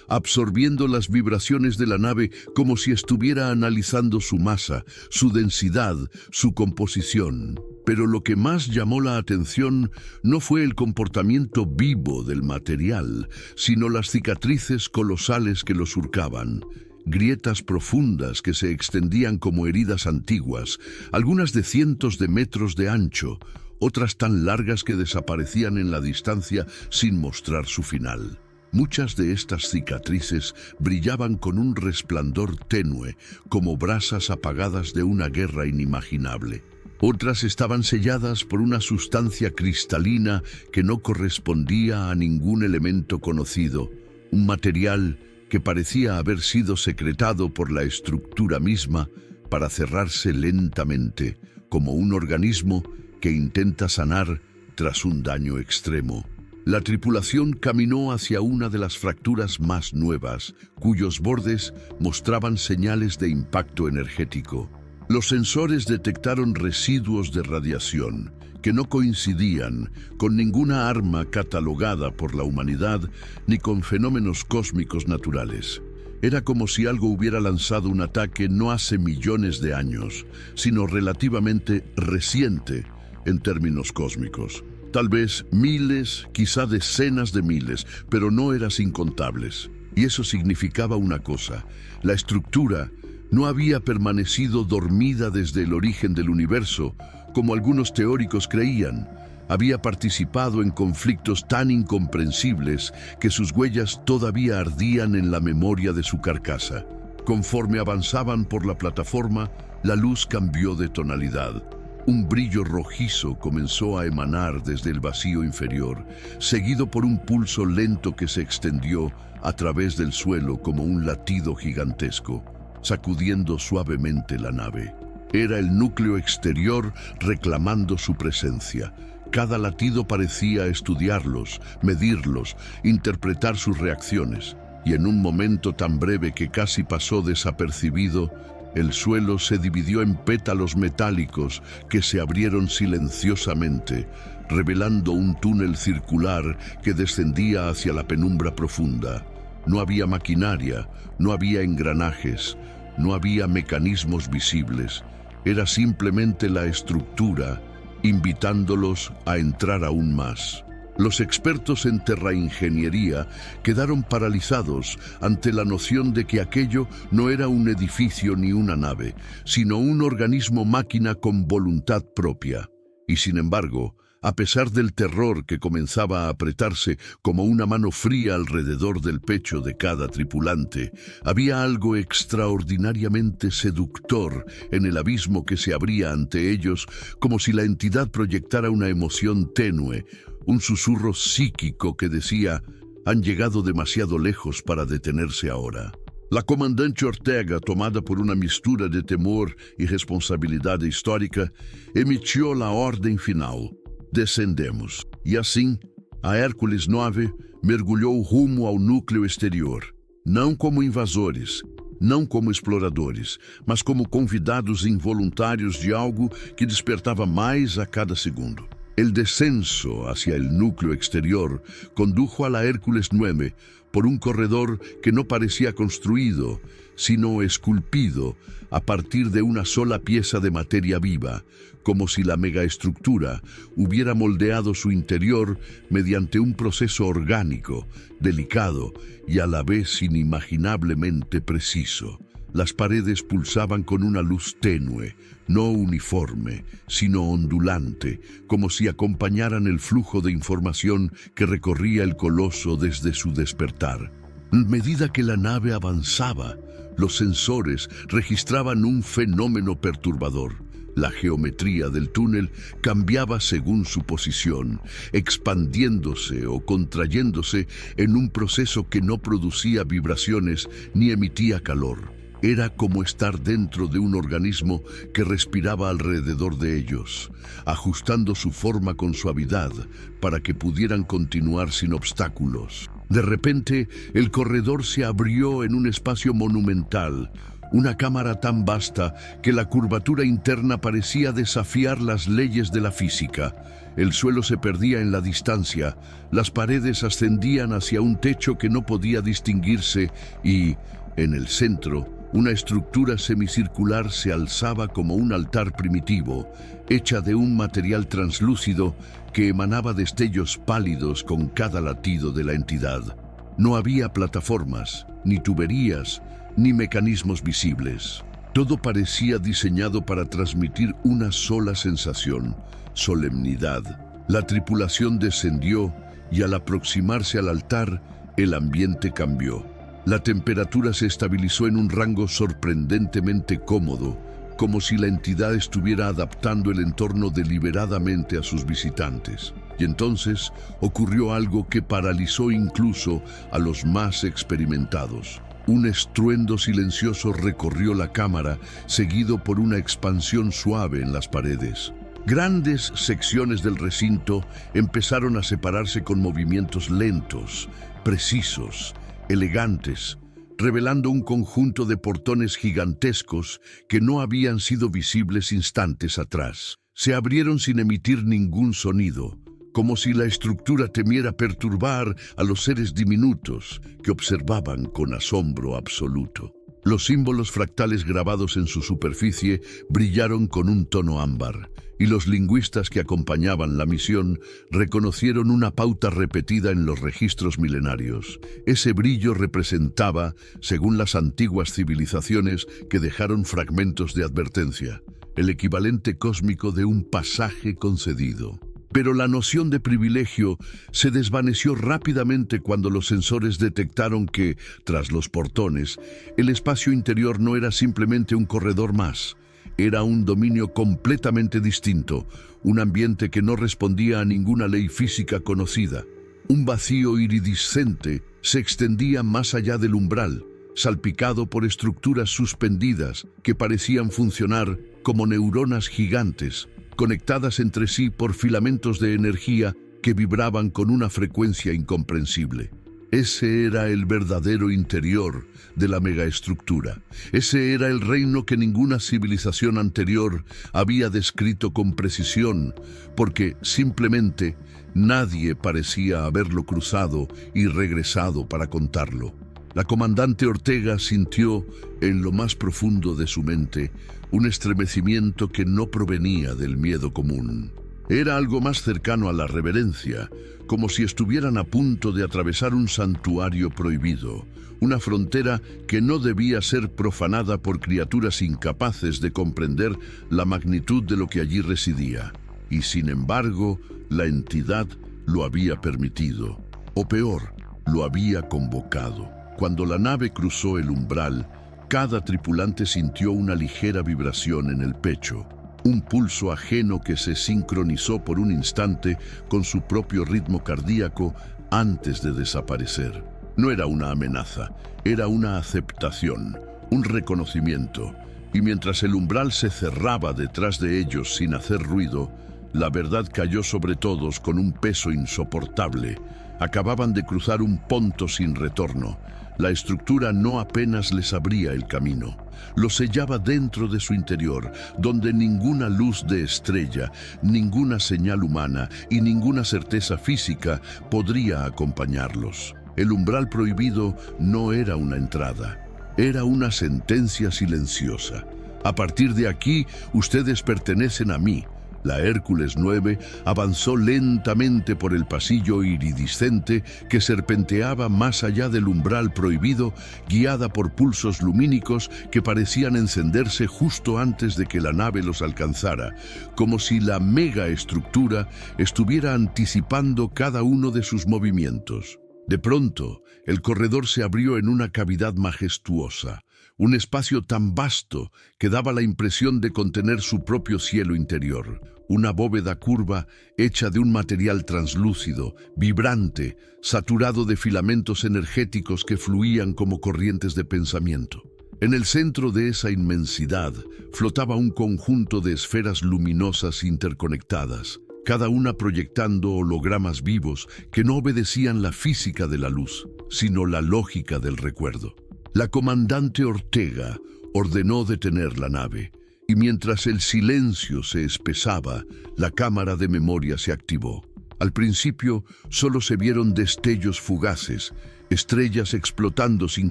absorbiendo las vibraciones de la nave como si estuviera analizando su masa, su densidad, su composición. Pero lo que más llamó la atención no fue el comportamiento vivo del material, sino las cicatrices colosales que lo surcaban. Grietas profundas que se extendían como heridas antiguas, algunas de cientos de metros de ancho, otras tan largas que desaparecían en la distancia sin mostrar su final. Muchas de estas cicatrices brillaban con un resplandor tenue, como brasas apagadas de una guerra inimaginable. Otras estaban selladas por una sustancia cristalina que no correspondía a ningún elemento conocido, un material que parecía haber sido secretado por la estructura misma para cerrarse lentamente, como un organismo que intenta sanar tras un daño extremo. La tripulación caminó hacia una de las fracturas más nuevas, cuyos bordes mostraban señales de impacto energético. Los sensores detectaron residuos de radiación que no coincidían con ninguna arma catalogada por la humanidad ni con fenómenos cósmicos naturales. Era como si algo hubiera lanzado un ataque no hace millones de años, sino relativamente reciente en términos cósmicos. Tal vez miles, quizá decenas de miles, pero no eran incontables. Y eso significaba una cosa: la estructura no había permanecido dormida desde el origen del universo, como algunos teóricos creían. Había participado en conflictos tan incomprensibles que sus huellas todavía ardían en la memoria de su carcasa. Conforme avanzaban por la plataforma, la luz cambió de tonalidad. Un brillo rojizo comenzó a emanar desde el vacío inferior, seguido por un pulso lento que se extendió a través del suelo como un latido gigantesco, sacudiendo suavemente la nave. Era el núcleo exterior reclamando su presencia. Cada latido parecía estudiarlos, medirlos, interpretar sus reacciones. Y en un momento tan breve que casi pasó desapercibido, el suelo se dividió en pétalos metálicos que se abrieron silenciosamente, revelando un túnel circular que descendía hacia la penumbra profunda. No había maquinaria, no había engranajes, no había mecanismos visibles. Era simplemente la estructura, invitándolos a entrar aún más. Los expertos en terraingeniería quedaron paralizados ante la noción de que aquello no era un edificio ni una nave, sino un organismo máquina con voluntad propia. Y sin embargo, A pesar del terror que comenzaba a apretarse como una mano fría alrededor del pecho de cada tripulante, había algo extraordinariamente seductor en el abismo que se abría ante ellos, como si la entidad proyectara una emoción tenue, un susurro psíquico que decía: han llegado demasiado lejos para detenerse ahora. La comandante Ortega, tomada por una mistura de temor y responsabilidad histórica, emitió la orden final: descendemos. E assim, a Hércules 9 mergulhou rumo ao núcleo exterior, não como invasores, não como exploradores, mas como convidados involuntários de algo que despertava mais a cada segundo. El descenso hacia el núcleo exterior condujo a la Hércules 9 por un corredor que no parecía construido, sino esculpido a partir de una sola pieza de materia viva, como si la megaestructura hubiera moldeado su interior mediante un proceso orgánico, delicado y a la vez inimaginablemente preciso. Las paredes pulsaban con una luz tenue, no uniforme, sino ondulante, como si acompañaran el flujo de información que recorría el coloso desde su despertar. A medida que la nave avanzaba, los sensores registraban un fenómeno perturbador. La geometría del túnel cambiaba según su posición, expandiéndose o contrayéndose en un proceso que no producía vibraciones ni emitía calor. Era como estar dentro de un organismo que respiraba alrededor de ellos, ajustando su forma con suavidad para que pudieran continuar sin obstáculos. De repente, el corredor se abrió en un espacio monumental, una cámara tan vasta que la curvatura interna parecía desafiar las leyes de la física. El suelo se perdía en la distancia, las paredes ascendían hacia un techo que no podía distinguirse y, en el centro, una estructura semicircular se alzaba como un altar primitivo, hecha de un material translúcido que emanaba destellos pálidos con cada latido de la entidad. No había plataformas, ni tuberías, ni mecanismos visibles. Todo parecía diseñado para transmitir una sola sensación: solemnidad. La tripulación descendió y al aproximarse al altar, el ambiente cambió. La temperatura se estabilizó en un rango sorprendentemente cómodo, como si la entidad estuviera adaptando el entorno deliberadamente a sus visitantes. Y entonces ocurrió algo que paralizó incluso a los más experimentados. Un estruendo silencioso recorrió la cámara, seguido por una expansión suave en las paredes. Grandes secciones del recinto empezaron a separarse con movimientos lentos, precisos, elegantes, revelando un conjunto de portones gigantescos que no habían sido visibles instantes atrás. Se abrieron sin emitir ningún sonido, como si la estructura temiera perturbar a los seres diminutos que observaban con asombro absoluto. Los símbolos fractales grabados en su superficie brillaron con un tono ámbar, y los lingüistas que acompañaban la misión reconocieron una pauta repetida en los registros milenarios. Ese brillo representaba, según las antiguas civilizaciones que dejaron fragmentos de advertencia, el equivalente cósmico de un pasaje concedido. Pero la noción de privilegio se desvaneció rápidamente cuando los sensores detectaron que, tras los portones, el espacio interior no era simplemente un corredor más. Era un dominio completamente distinto, un ambiente que no respondía a ninguna ley física conocida. Un vacío iridiscente se extendía más allá del umbral, salpicado por estructuras suspendidas que parecían funcionar como neuronas gigantes, conectadas entre sí por filamentos de energía que vibraban con una frecuencia incomprensible. Ese era el verdadero interior de la megaestructura. Ese era el reino que ninguna civilización anterior había descrito con precisión, porque simplemente nadie parecía haberlo cruzado y regresado para contarlo. La comandante Ortega sintió, en lo más profundo de su mente, un estremecimiento que no provenía del miedo común. Era algo más cercano a la reverencia, como si estuvieran a punto de atravesar un santuario prohibido, una frontera que no debía ser profanada por criaturas incapaces de comprender la magnitud de lo que allí residía. y sin embargo, la entidad lo había permitido, o peor, lo había convocado. Cuando la nave cruzó el umbral, cada tripulante sintió una ligera vibración en el pecho, un pulso ajeno que se sincronizó por un instante con su propio ritmo cardíaco antes de desaparecer. No era una amenaza, era una aceptación, un reconocimiento, y mientras el umbral se cerraba detrás de ellos sin hacer ruido, la verdad cayó sobre todos con un peso insoportable. Acababan de cruzar un ponto sin retorno. La estructura no apenas les abría el camino, lo sellaba dentro de su interior, donde ninguna luz de estrella, ninguna señal humana y ninguna certeza física podría acompañarlos. El umbral prohibido no era una entrada, era una sentencia silenciosa. A partir de aquí, ustedes pertenecen a mí. La Hércules 9 avanzó lentamente por el pasillo iridiscente que serpenteaba más allá del umbral prohibido, guiada por pulsos lumínicos que parecían encenderse justo antes de que la nave los alcanzara, como si la megaestructura estuviera anticipando cada uno de sus movimientos. De pronto, el corredor se abrió en una cavidad majestuosa, un espacio tan vasto que daba la impresión de contener su propio cielo interior. Una bóveda curva hecha de un material translúcido, vibrante, saturado de filamentos energéticos que fluían como corrientes de pensamiento. En el centro de esa inmensidad flotaba un conjunto de esferas luminosas interconectadas, cada una proyectando hologramas vivos que no obedecían la física de la luz, sino la lógica del recuerdo. La comandante Ortega ordenó detener la nave, y mientras el silencio se espesaba, la cámara de memoria se activó. Al principio solo se vieron destellos fugaces, estrellas explotando sin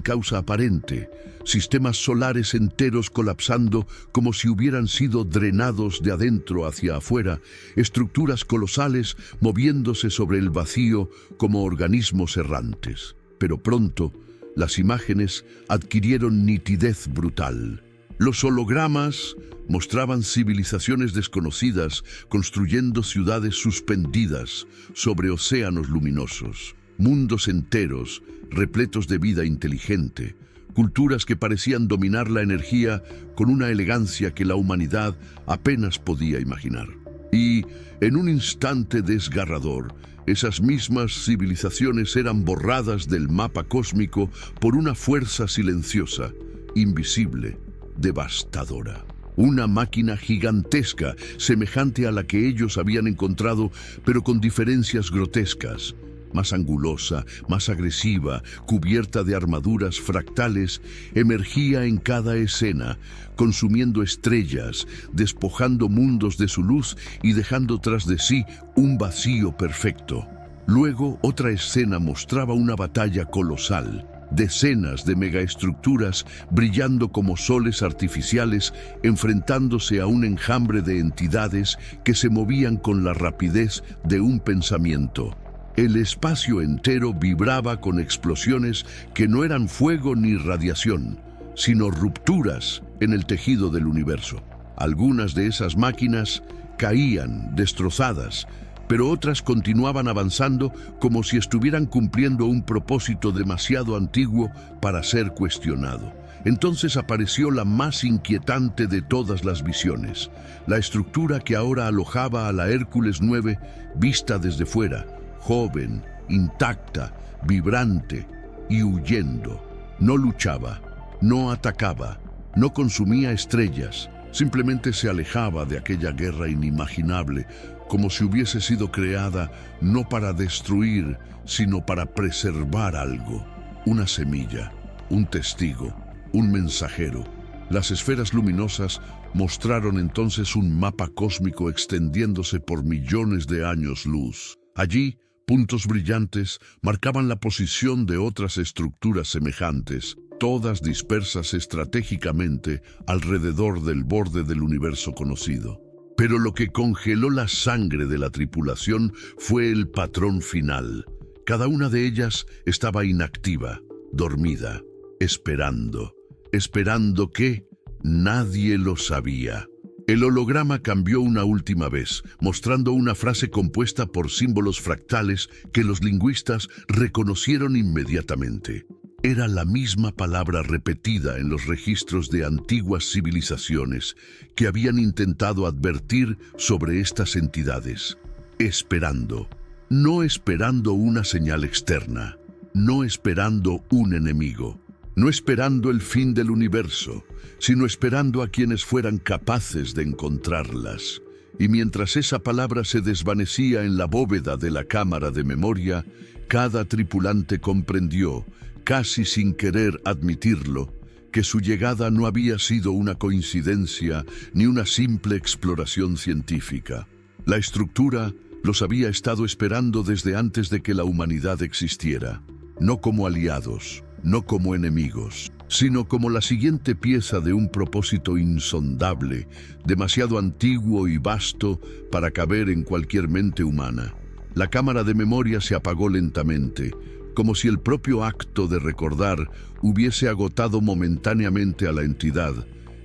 causa aparente, sistemas solares enteros colapsando como si hubieran sido drenados de adentro hacia afuera, estructuras colosales moviéndose sobre el vacío como organismos errantes. Pero pronto, las imágenes adquirieron nitidez brutal. Los hologramas mostraban civilizaciones desconocidas construyendo ciudades suspendidas sobre océanos luminosos, mundos enteros repletos de vida inteligente, culturas que parecían dominar la energía con una elegancia que la humanidad apenas podía imaginar. Y, en un instante desgarrador, esas mismas civilizaciones eran borradas del mapa cósmico por una fuerza silenciosa, invisible, devastadora. Una máquina gigantesca, semejante a la que ellos habían encontrado, pero con diferencias grotescas. Más angulosa, más agresiva, cubierta de armaduras fractales, emergía en cada escena, consumiendo estrellas, despojando mundos de su luz y dejando tras de sí un vacío perfecto. Luego, otra escena mostraba una batalla colosal. Decenas de megaestructuras brillando como soles artificiales, enfrentándose a un enjambre de entidades que se movían con la rapidez de un pensamiento. El espacio entero vibraba con explosiones que no eran fuego ni radiación, sino rupturas en el tejido del universo. Algunas de esas máquinas caían destrozadas, pero otras continuaban avanzando como si estuvieran cumpliendo un propósito demasiado antiguo para ser cuestionado. Entonces apareció la más inquietante de todas las visiones, la estructura que ahora alojaba a la Hércules 9 vista desde fuera, joven, intacta, vibrante y huyendo. No luchaba, no atacaba, no consumía estrellas, simplemente se alejaba de aquella guerra inimaginable, como si hubiese sido creada no para destruir, sino para preservar algo, una semilla, un testigo, un mensajero. Las esferas luminosas mostraron entonces un mapa cósmico extendiéndose por millones de años luz. Allí, puntos brillantes marcaban la posición de otras estructuras semejantes, todas dispersas estratégicamente alrededor del borde del universo conocido. Pero lo que congeló la sangre de la tripulación fue el patrón final. Cada una de ellas estaba inactiva, dormida, esperando. Esperando que nadie lo sabía. El holograma cambió una última vez, mostrando una frase compuesta por símbolos fractales que los lingüistas reconocieron inmediatamente. Era la misma palabra repetida en los registros de antiguas civilizaciones que habían intentado advertir sobre estas entidades. Esperando. No esperando una señal externa. No esperando un enemigo. No esperando el fin del universo, sino esperando a quienes fueran capaces de encontrarlas. Y mientras esa palabra se desvanecía en la bóveda de la cámara de memoria, cada tripulante comprendió, casi sin querer admitirlo, que su llegada no había sido una coincidencia ni una simple exploración científica. La estructura los había estado esperando desde antes de que la humanidad existiera, no como aliados, no como enemigos, sino como la siguiente pieza de un propósito insondable, demasiado antiguo y vasto para caber en cualquier mente humana. La cámara de memoria se apagó lentamente, como si el propio acto de recordar hubiese agotado momentáneamente a la entidad,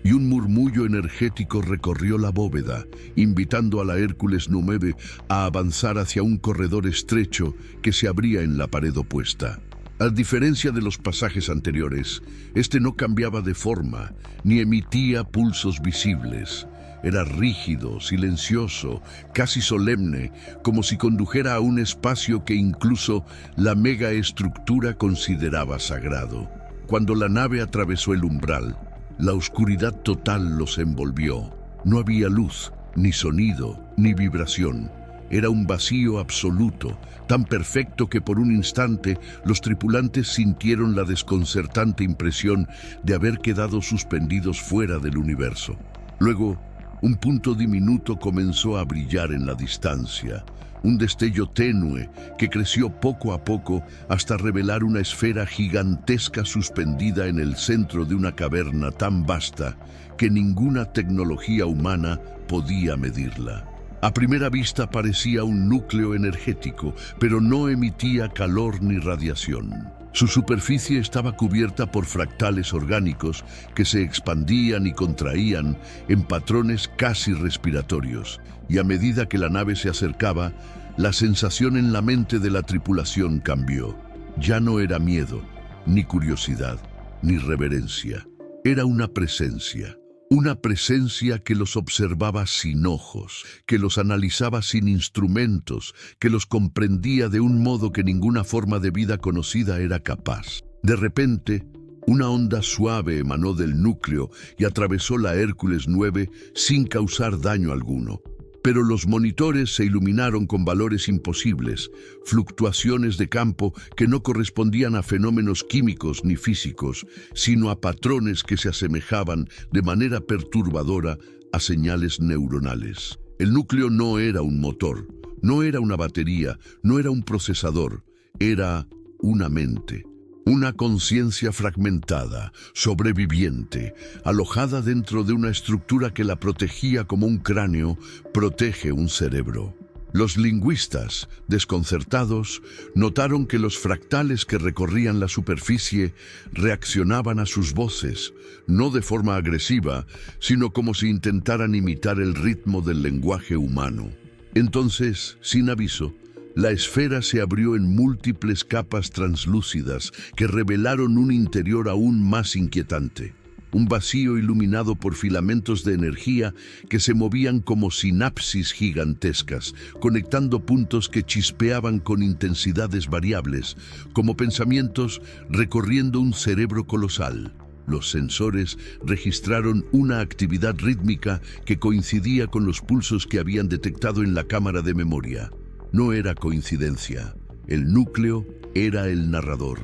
y un murmullo energético recorrió la bóveda, invitando a la Hércules 9 a avanzar hacia un corredor estrecho que se abría en la pared opuesta. A diferencia de los pasajes anteriores, este no cambiaba de forma, ni emitía pulsos visibles. Era rígido, silencioso, casi solemne, como si condujera a un espacio que incluso la megaestructura consideraba sagrado. Cuando la nave atravesó el umbral, la oscuridad total los envolvió. No había luz, ni sonido, ni vibración. Era un vacío absoluto, tan perfecto que por un instante los tripulantes sintieron la desconcertante impresión de haber quedado suspendidos fuera del universo. Luego, un punto diminuto comenzó a brillar en la distancia, un destello tenue que creció poco a poco hasta revelar una esfera gigantesca suspendida en el centro de una caverna tan vasta que ninguna tecnología humana podía medirla. A primera vista parecía un núcleo energético, pero no emitía calor ni radiación. Su superficie estaba cubierta por fractales orgánicos que se expandían y contraían en patrones casi respiratorios, y a medida que la nave se acercaba, la sensación en la mente de la tripulación cambió. Ya no era miedo, ni curiosidad, ni reverencia. Era una presencia. Una presencia que los observaba sin ojos, que los analizaba sin instrumentos, que los comprendía de un modo que ninguna forma de vida conocida era capaz. De repente, una onda suave emanó del núcleo y atravesó la Hércules 9 sin causar daño alguno. Pero los monitores se iluminaron con valores imposibles, fluctuaciones de campo que no correspondían a fenómenos químicos ni físicos, sino a patrones que se asemejaban de manera perturbadora a señales neuronales. El núcleo no era un motor, no era una batería, no era un procesador, era una mente. Una conciencia fragmentada, sobreviviente, alojada dentro de una estructura que la protegía como un cráneo protege un cerebro. Los lingüistas, desconcertados, notaron que los fractales que recorrían la superficie reaccionaban a sus voces, no de forma agresiva, sino como si intentaran imitar el ritmo del lenguaje humano. Entonces, sin aviso, la esfera se abrió en múltiples capas translúcidas que revelaron un interior aún más inquietante. Un vacío iluminado por filamentos de energía que se movían como sinapsis gigantescas, conectando puntos que chispeaban con intensidades variables, como pensamientos recorriendo un cerebro colosal. Los sensores registraron una actividad rítmica que coincidía con los pulsos que habían detectado en la cámara de memoria. No era coincidencia. El núcleo era el narrador.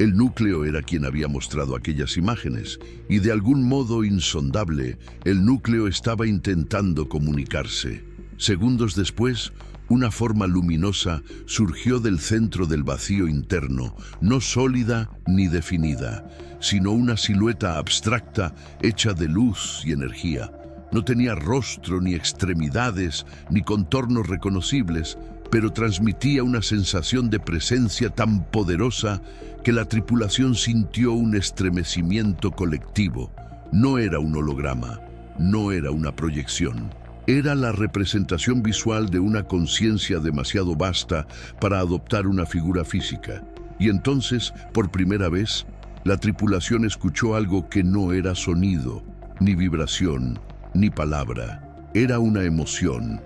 El núcleo era quien había mostrado aquellas imágenes, y de algún modo insondable, el núcleo estaba intentando comunicarse. Segundos después, una forma luminosa surgió del centro del vacío interno, no sólida ni definida, sino una silueta abstracta hecha de luz y energía. No tenía rostro, ni extremidades, ni contornos reconocibles, pero transmitía una sensación de presencia tan poderosa que la tripulación sintió un estremecimiento colectivo. No era un holograma, no era una proyección. Era la representación visual de una conciencia demasiado vasta para adoptar una figura física. Y entonces, por primera vez, la tripulación escuchó algo que no era sonido, ni vibración, ni palabra. Era una emoción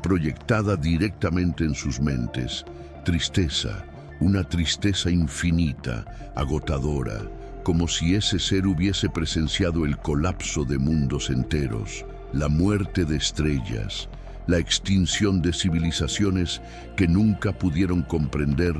proyectada directamente en sus mentes. Tristeza, una tristeza infinita, agotadora, como si ese ser hubiese presenciado el colapso de mundos enteros, la muerte de estrellas, la extinción de civilizaciones que nunca pudieron comprender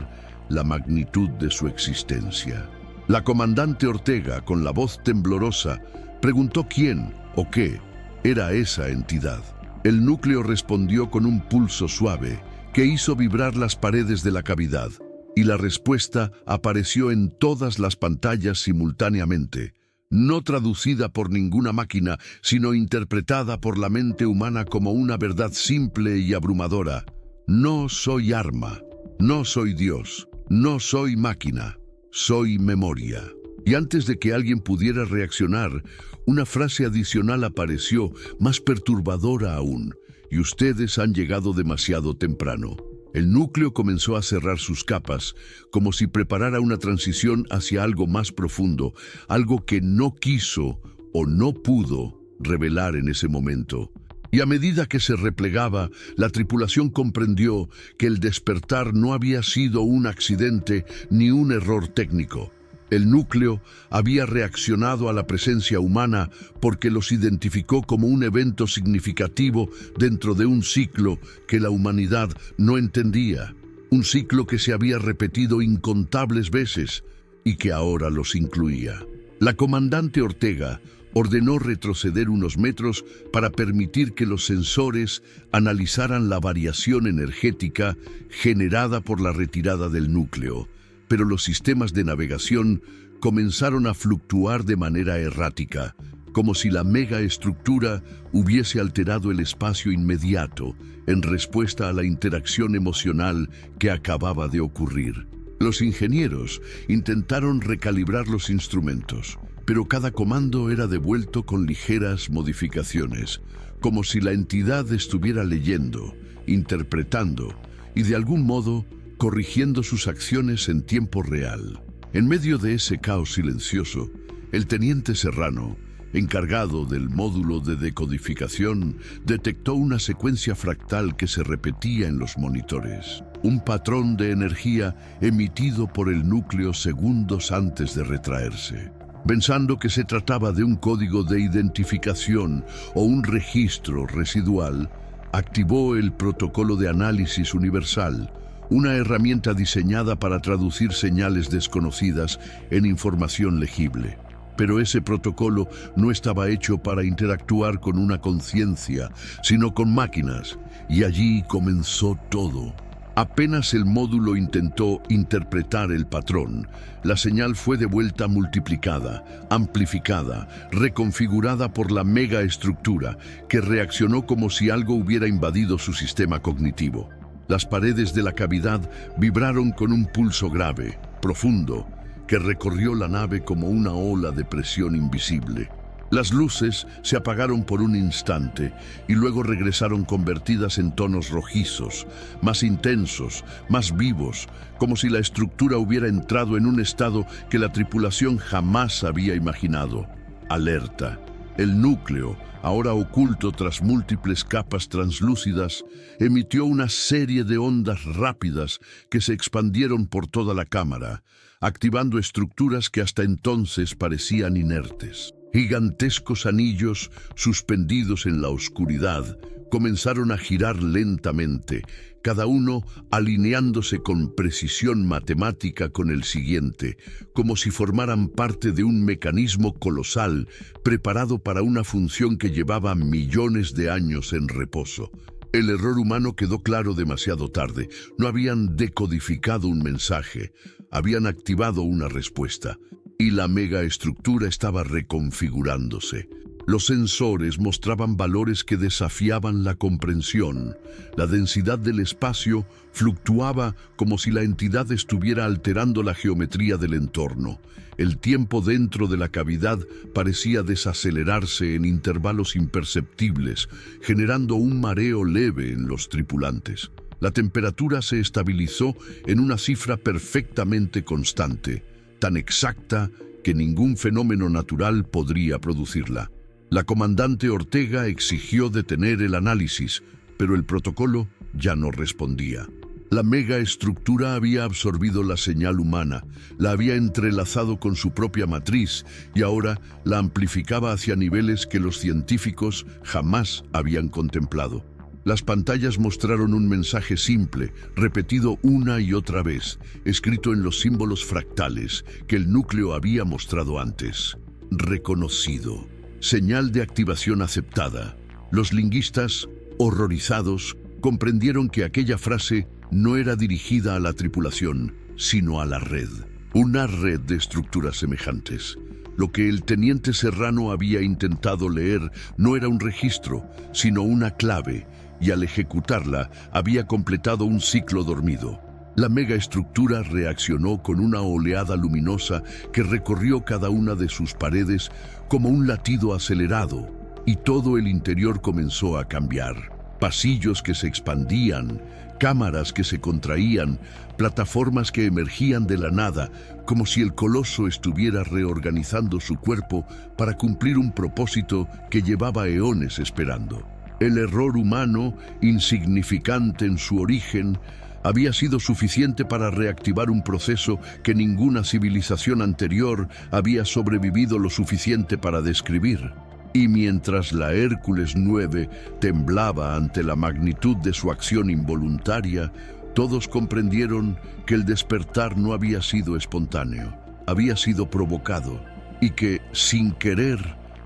la magnitud de su existencia. La comandante Ortega, con la voz temblorosa, preguntó quién o qué era esa entidad. El núcleo respondió con un pulso suave que hizo vibrar las paredes de la cavidad, y la respuesta apareció en todas las pantallas simultáneamente, no traducida por ninguna máquina, sino interpretada por la mente humana como una verdad simple y abrumadora. No soy arma, no soy Dios, no soy máquina, soy memoria. Y antes de que alguien pudiera reaccionar, una frase adicional apareció, más perturbadora aún. Y ustedes han llegado demasiado temprano. El núcleo comenzó a cerrar sus capas, como si preparara una transición hacia algo más profundo, algo que no quiso o no pudo revelar en ese momento. Y a medida que se replegaba, la tripulación comprendió que el despertar no había sido un accidente ni un error técnico. El núcleo había reaccionado a la presencia humana porque los identificó como un evento significativo dentro de un ciclo que la humanidad no entendía, un ciclo que se había repetido incontables veces y que ahora los incluía. La comandante Ortega ordenó retroceder unos metros para permitir que los sensores analizaran la variación energética generada por la retirada del núcleo. Pero los sistemas de navegación comenzaron a fluctuar de manera errática, como si la megaestructura hubiese alterado el espacio inmediato en respuesta a la interacción emocional que acababa de ocurrir. Los ingenieros intentaron recalibrar los instrumentos, pero cada comando era devuelto con ligeras modificaciones, como si la entidad estuviera leyendo, interpretando y de algún modo corrigiendo sus acciones en tiempo real. En medio de ese caos silencioso, el teniente Serrano, encargado del módulo de decodificación, detectó una secuencia fractal que se repetía en los monitores. Un patrón de energía emitido por el núcleo segundos antes de retraerse. Pensando que se trataba de un código de identificación o un registro residual, activó el protocolo de análisis universal, una herramienta diseñada para traducir señales desconocidas en información legible. Pero ese protocolo no estaba hecho para interactuar con una conciencia, sino con máquinas, y allí comenzó todo. Apenas el módulo intentó interpretar el patrón, la señal fue de vuelta multiplicada, amplificada, reconfigurada por la megaestructura, que reaccionó como si algo hubiera invadido su sistema cognitivo. Las paredes de la cavidad vibraron con un pulso grave, profundo, que recorrió la nave como una ola de presión invisible. Las luces se apagaron por un instante y luego regresaron convertidas en tonos rojizos, más intensos, más vivos, como si la estructura hubiera entrado en un estado que la tripulación jamás había imaginado. Alerta. El núcleo, ahora oculto tras múltiples capas translúcidas, emitió una serie de ondas rápidas que se expandieron por toda la cámara, activando estructuras que hasta entonces parecían inertes. Gigantescos anillos suspendidos en la oscuridad comenzaron a girar lentamente, cada uno alineándose con precisión matemática con el siguiente, como si formaran parte de un mecanismo colosal preparado para una función que llevaba millones de años en reposo. El error humano quedó claro demasiado tarde. No habían decodificado un mensaje, habían activado una respuesta. Y la megaestructura estaba reconfigurándose. Los sensores mostraban valores que desafiaban la comprensión. La densidad del espacio fluctuaba como si la entidad estuviera alterando la geometría del entorno. El tiempo dentro de la cavidad parecía desacelerarse en intervalos imperceptibles, generando un mareo leve en los tripulantes. La temperatura se estabilizó en una cifra perfectamente constante, tan exacta que ningún fenómeno natural podría producirla. La comandante Ortega exigió detener el análisis, pero el protocolo ya no respondía. La megaestructura había absorbido la señal humana, la había entrelazado con su propia matriz y ahora la amplificaba hacia niveles que los científicos jamás habían contemplado. Las pantallas mostraron un mensaje simple, repetido una y otra vez, escrito en los símbolos fractales que el núcleo había mostrado antes. Reconocido. Señal de activación aceptada. Los lingüistas, horrorizados, comprendieron que aquella frase no era dirigida a la tripulación, sino a la red. Una red de estructuras semejantes. Lo que el teniente Serrano había intentado leer no era un registro, sino una clave, y al ejecutarla había completado un ciclo dormido. La megaestructura reaccionó con una oleada luminosa que recorrió cada una de sus paredes como un latido acelerado, y todo el interior comenzó a cambiar. Pasillos que se expandían, cámaras que se contraían, plataformas que emergían de la nada, como si el coloso estuviera reorganizando su cuerpo para cumplir un propósito que llevaba eones esperando. El error humano, insignificante en su origen, había sido suficiente para reactivar un proceso que ninguna civilización anterior había sobrevivido lo suficiente para describir. Y mientras la Hércules 9 temblaba ante la magnitud de su acción involuntaria, todos comprendieron que el despertar no había sido espontáneo, había sido provocado, y que, sin querer,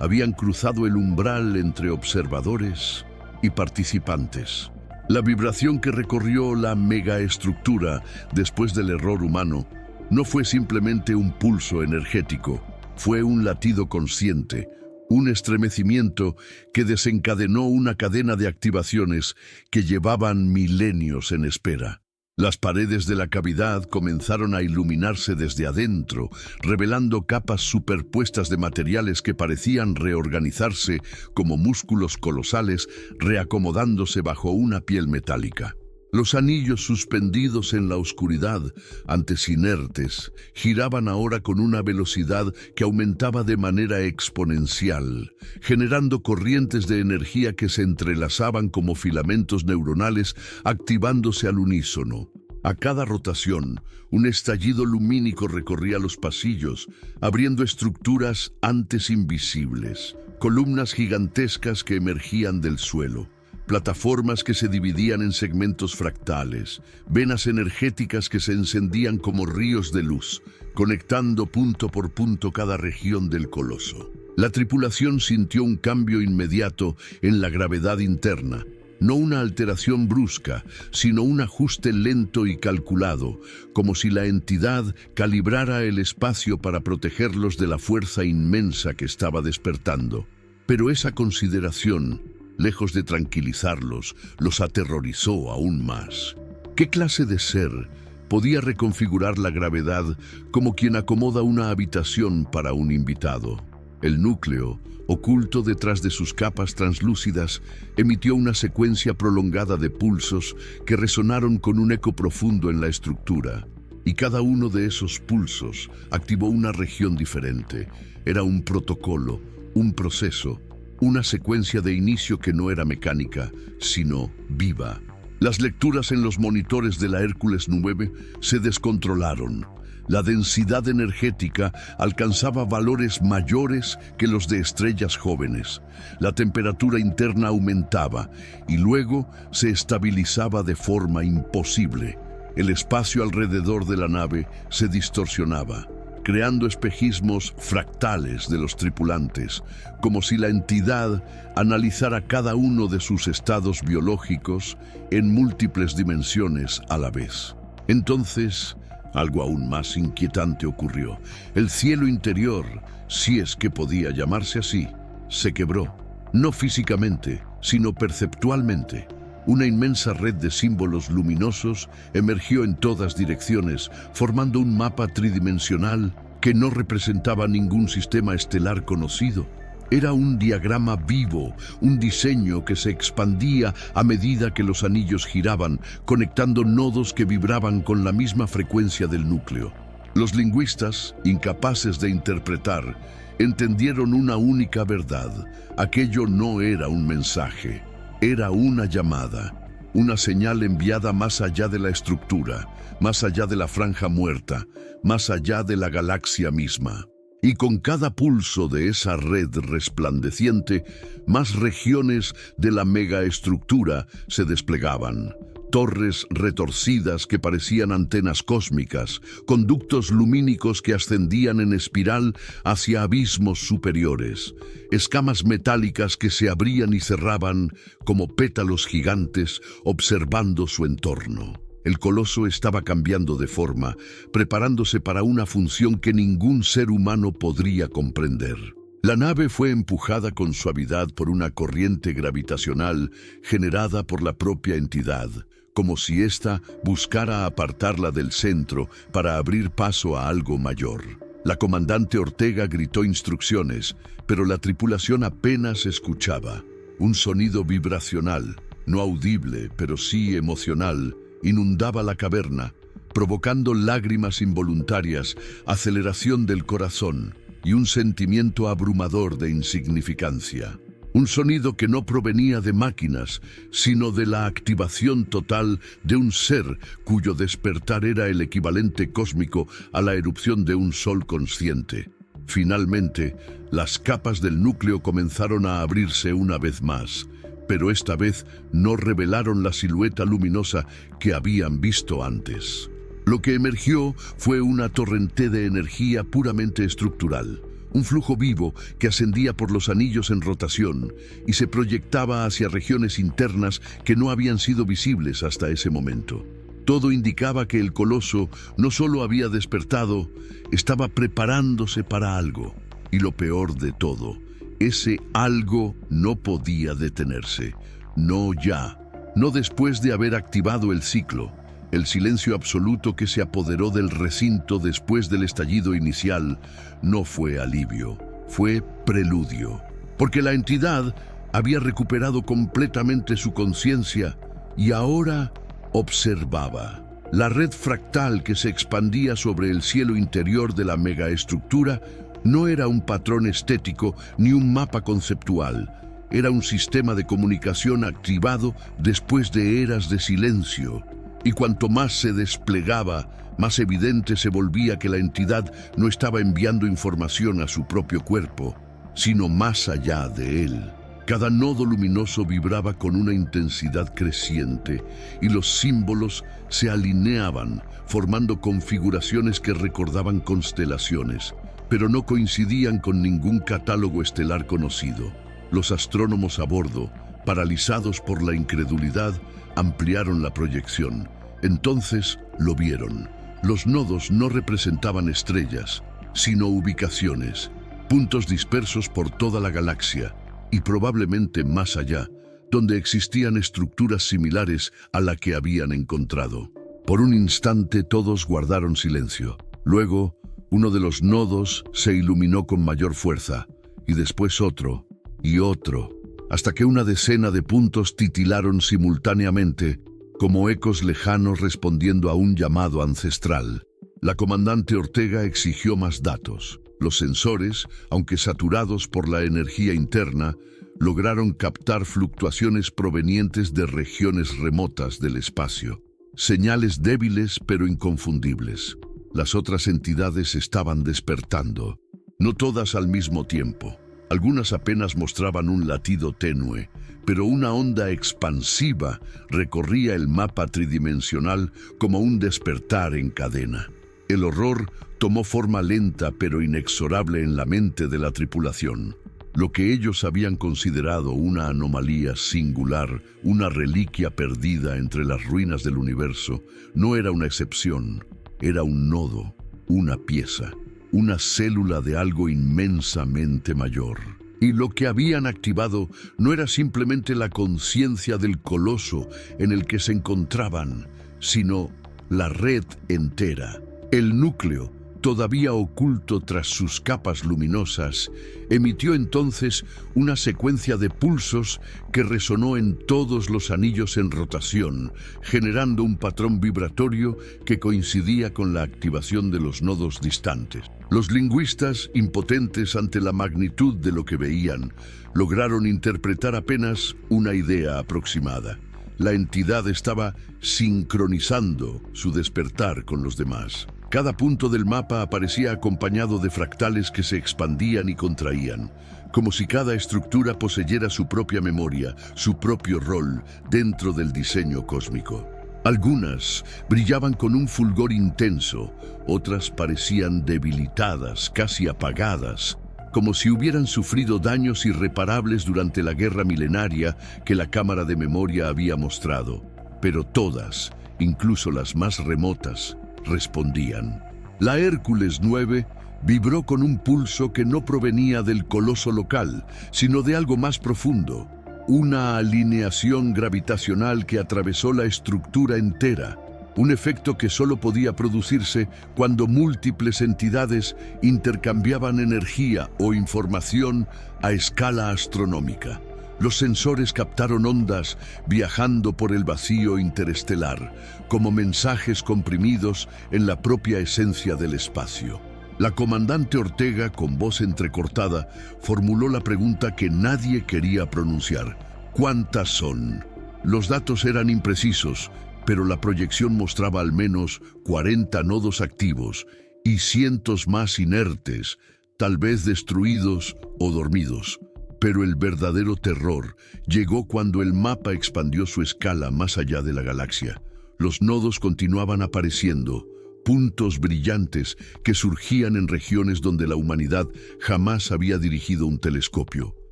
habían cruzado el umbral entre observadores y participantes. La vibración que recorrió la megaestructura después del error humano no fue simplemente un pulso energético, fue un latido consciente, un estremecimiento que desencadenó una cadena de activaciones que llevaban milenios en espera. Las paredes de la cavidad comenzaron a iluminarse desde adentro, revelando capas superpuestas de materiales que parecían reorganizarse como músculos colosales reacomodándose bajo una piel metálica. Los anillos suspendidos en la oscuridad, antes inertes, giraban ahora con una velocidad que aumentaba de manera exponencial, generando corrientes de energía que se entrelazaban como filamentos neuronales, activándose al unísono. A cada rotación, un estallido lumínico recorría los pasillos, abriendo estructuras antes invisibles, columnas gigantescas que emergían del suelo. Plataformas que se dividían en segmentos fractales, venas energéticas que se encendían como ríos de luz, conectando punto por punto cada región del coloso. La tripulación sintió un cambio inmediato en la gravedad interna, no una alteración brusca, sino un ajuste lento y calculado, como si la entidad calibrara el espacio para protegerlos de la fuerza inmensa que estaba despertando. Pero esa consideración, lejos de tranquilizarlos, los aterrorizó aún más. ¿Qué clase de ser podía reconfigurar la gravedad como quien acomoda una habitación para un invitado? El núcleo, oculto detrás de sus capas translúcidas, emitió una secuencia prolongada de pulsos que resonaron con un eco profundo en la estructura. Y cada uno de esos pulsos activó una región diferente. Era un protocolo, un proceso, una secuencia de inicio que no era mecánica, sino viva. Las lecturas en los monitores de la Hércules 9 se descontrolaron. La densidad energética alcanzaba valores mayores que los de estrellas jóvenes. La temperatura interna aumentaba y luego se estabilizaba de forma imposible. El espacio alrededor de la nave se distorsionaba, creando espejismos fractales de los tripulantes, como si la entidad analizara cada uno de sus estados biológicos en múltiples dimensiones a la vez. Entonces, algo aún más inquietante ocurrió. El cielo interior, si es que podía llamarse así, se quebró, no físicamente, sino perceptualmente. Una inmensa red de símbolos luminosos emergió en todas direcciones, formando un mapa tridimensional que no representaba ningún sistema estelar conocido. Era un diagrama vivo, un diseño que se expandía a medida que los anillos giraban, conectando nodos que vibraban con la misma frecuencia del núcleo. Los lingüistas, incapaces de interpretar, entendieron una única verdad. Aquello no era un mensaje, era una llamada, una señal enviada más allá de la estructura, más allá de la franja muerta, más allá de la galaxia misma. Y con cada pulso de esa red resplandeciente, más regiones de la megaestructura se desplegaban. Torres retorcidas que parecían antenas cósmicas, conductos lumínicos que ascendían en espiral hacia abismos superiores, escamas metálicas que se abrían y cerraban como pétalos gigantes observando su entorno. El coloso estaba cambiando de forma, preparándose para una función que ningún ser humano podría comprender. La nave fue empujada con suavidad por una corriente gravitacional generada por la propia entidad, como si ésta buscara apartarla del centro para abrir paso a algo mayor. La comandante Ortega gritó instrucciones, pero la tripulación apenas escuchaba. Un sonido vibracional, no audible, pero sí emocional, inundaba la caverna, provocando lágrimas involuntarias, aceleración del corazón y un sentimiento abrumador de insignificancia. Un sonido que no provenía de máquinas, sino de la activación total de un ser cuyo despertar era el equivalente cósmico a la erupción de un sol consciente. Finalmente, las capas del núcleo comenzaron a abrirse una vez más, pero esta vez no revelaron la silueta luminosa que habían visto antes. Lo que emergió fue una torrente de energía puramente estructural. Un flujo vivo que ascendía por los anillos en rotación y se proyectaba hacia regiones internas que no habían sido visibles hasta ese momento. Todo indicaba que el coloso no solo había despertado, estaba preparándose para algo. Y lo peor de todo, ese algo no podía detenerse. No ya, no después de haber activado el ciclo. El silencio absoluto que se apoderó del recinto después del estallido inicial no fue alivio, fue preludio, porque la entidad había recuperado completamente su conciencia y ahora observaba. La red fractal que se expandía sobre el cielo interior de la megaestructura no era un patrón estético ni un mapa conceptual, era un sistema de comunicación activado después de eras de silencio. Y cuanto más se desplegaba, más evidente se volvía que la entidad no estaba enviando información a su propio cuerpo, sino más allá de él. Cada nodo luminoso vibraba con una intensidad creciente y los símbolos se alineaban, formando configuraciones que recordaban constelaciones, pero no coincidían con ningún catálogo estelar conocido. Los astrónomos a bordo, paralizados por la incredulidad, ampliaron la proyección. Entonces lo vieron. Los nodos no representaban estrellas, sino ubicaciones, puntos dispersos por toda la galaxia y probablemente más allá, donde existían estructuras similares a la que habían encontrado. Por un instante todos guardaron silencio. Luego, uno de los nodos se iluminó con mayor fuerza, y después otro, y otro, hasta que una decena de puntos titilaron simultáneamente, como ecos lejanos respondiendo a un llamado ancestral. La comandante Ortega exigió más datos. Los sensores, aunque saturados por la energía interna, lograron captar fluctuaciones provenientes de regiones remotas del espacio. Señales débiles pero inconfundibles. Las otras entidades estaban despertando, no todas al mismo tiempo. Algunas apenas mostraban un latido tenue, pero una onda expansiva recorría el mapa tridimensional como un despertar en cadena. El horror tomó forma lenta pero inexorable en la mente de la tripulación. Lo que ellos habían considerado una anomalía singular, una reliquia perdida entre las ruinas del universo, no era una excepción, era un nodo, una pieza, una célula de algo inmensamente mayor. Y lo que habían activado no era simplemente la conciencia del coloso en el que se encontraban, sino la red entera. El núcleo, todavía oculto tras sus capas luminosas, emitió entonces una secuencia de pulsos que resonó en todos los anillos en rotación, generando un patrón vibratorio que coincidía con la activación de los nodos distantes. Los lingüistas, impotentes ante la magnitud de lo que veían, lograron interpretar apenas una idea aproximada. La entidad estaba sincronizando su despertar con los demás. Cada punto del mapa aparecía acompañado de fractales que se expandían y contraían, como si cada estructura poseyera su propia memoria, su propio rol dentro del diseño cósmico. Algunas brillaban con un fulgor intenso, otras parecían debilitadas, casi apagadas, como si hubieran sufrido daños irreparables durante la guerra milenaria que la cámara de memoria había mostrado. Pero todas, incluso las más remotas, respondían. La Hércules 9 vibró con un pulso que no provenía del coloso local, sino de algo más profundo, una alineación gravitacional que atravesó la estructura entera, un efecto que solo podía producirse cuando múltiples entidades intercambiaban energía o información a escala astronómica. Los sensores captaron ondas viajando por el vacío interestelar, como mensajes comprimidos en la propia esencia del espacio. La comandante Ortega, con voz entrecortada, formuló la pregunta que nadie quería pronunciar. ¿Cuántas son? Los datos eran imprecisos, pero la proyección mostraba al menos 40 nodos activos y cientos más inertes, tal vez destruidos o dormidos. Pero el verdadero terror llegó cuando el mapa expandió su escala más allá de la galaxia. Los nodos continuaban apareciendo, puntos brillantes que surgían en regiones donde la humanidad jamás había dirigido un telescopio.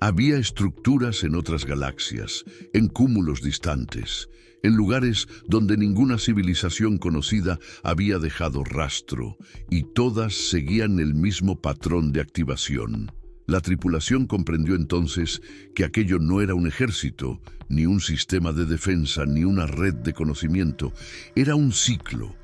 Había estructuras en otras galaxias, en cúmulos distantes, en lugares donde ninguna civilización conocida había dejado rastro, y todas seguían el mismo patrón de activación. La tripulación comprendió entonces que aquello no era un ejército, ni un sistema de defensa, ni una red de conocimiento. Era un ciclo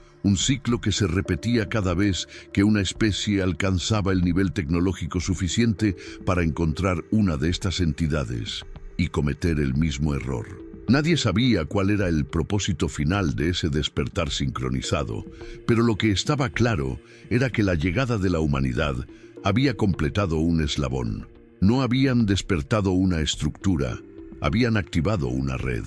que se repetía cada vez que una especie alcanzaba el nivel tecnológico suficiente para encontrar una de estas entidades y cometer el mismo error. Nadie sabía cuál era el propósito final de ese despertar sincronizado, pero lo que estaba claro era que la llegada de la humanidad había completado un eslabón. No habían despertado una estructura, habían activado una red,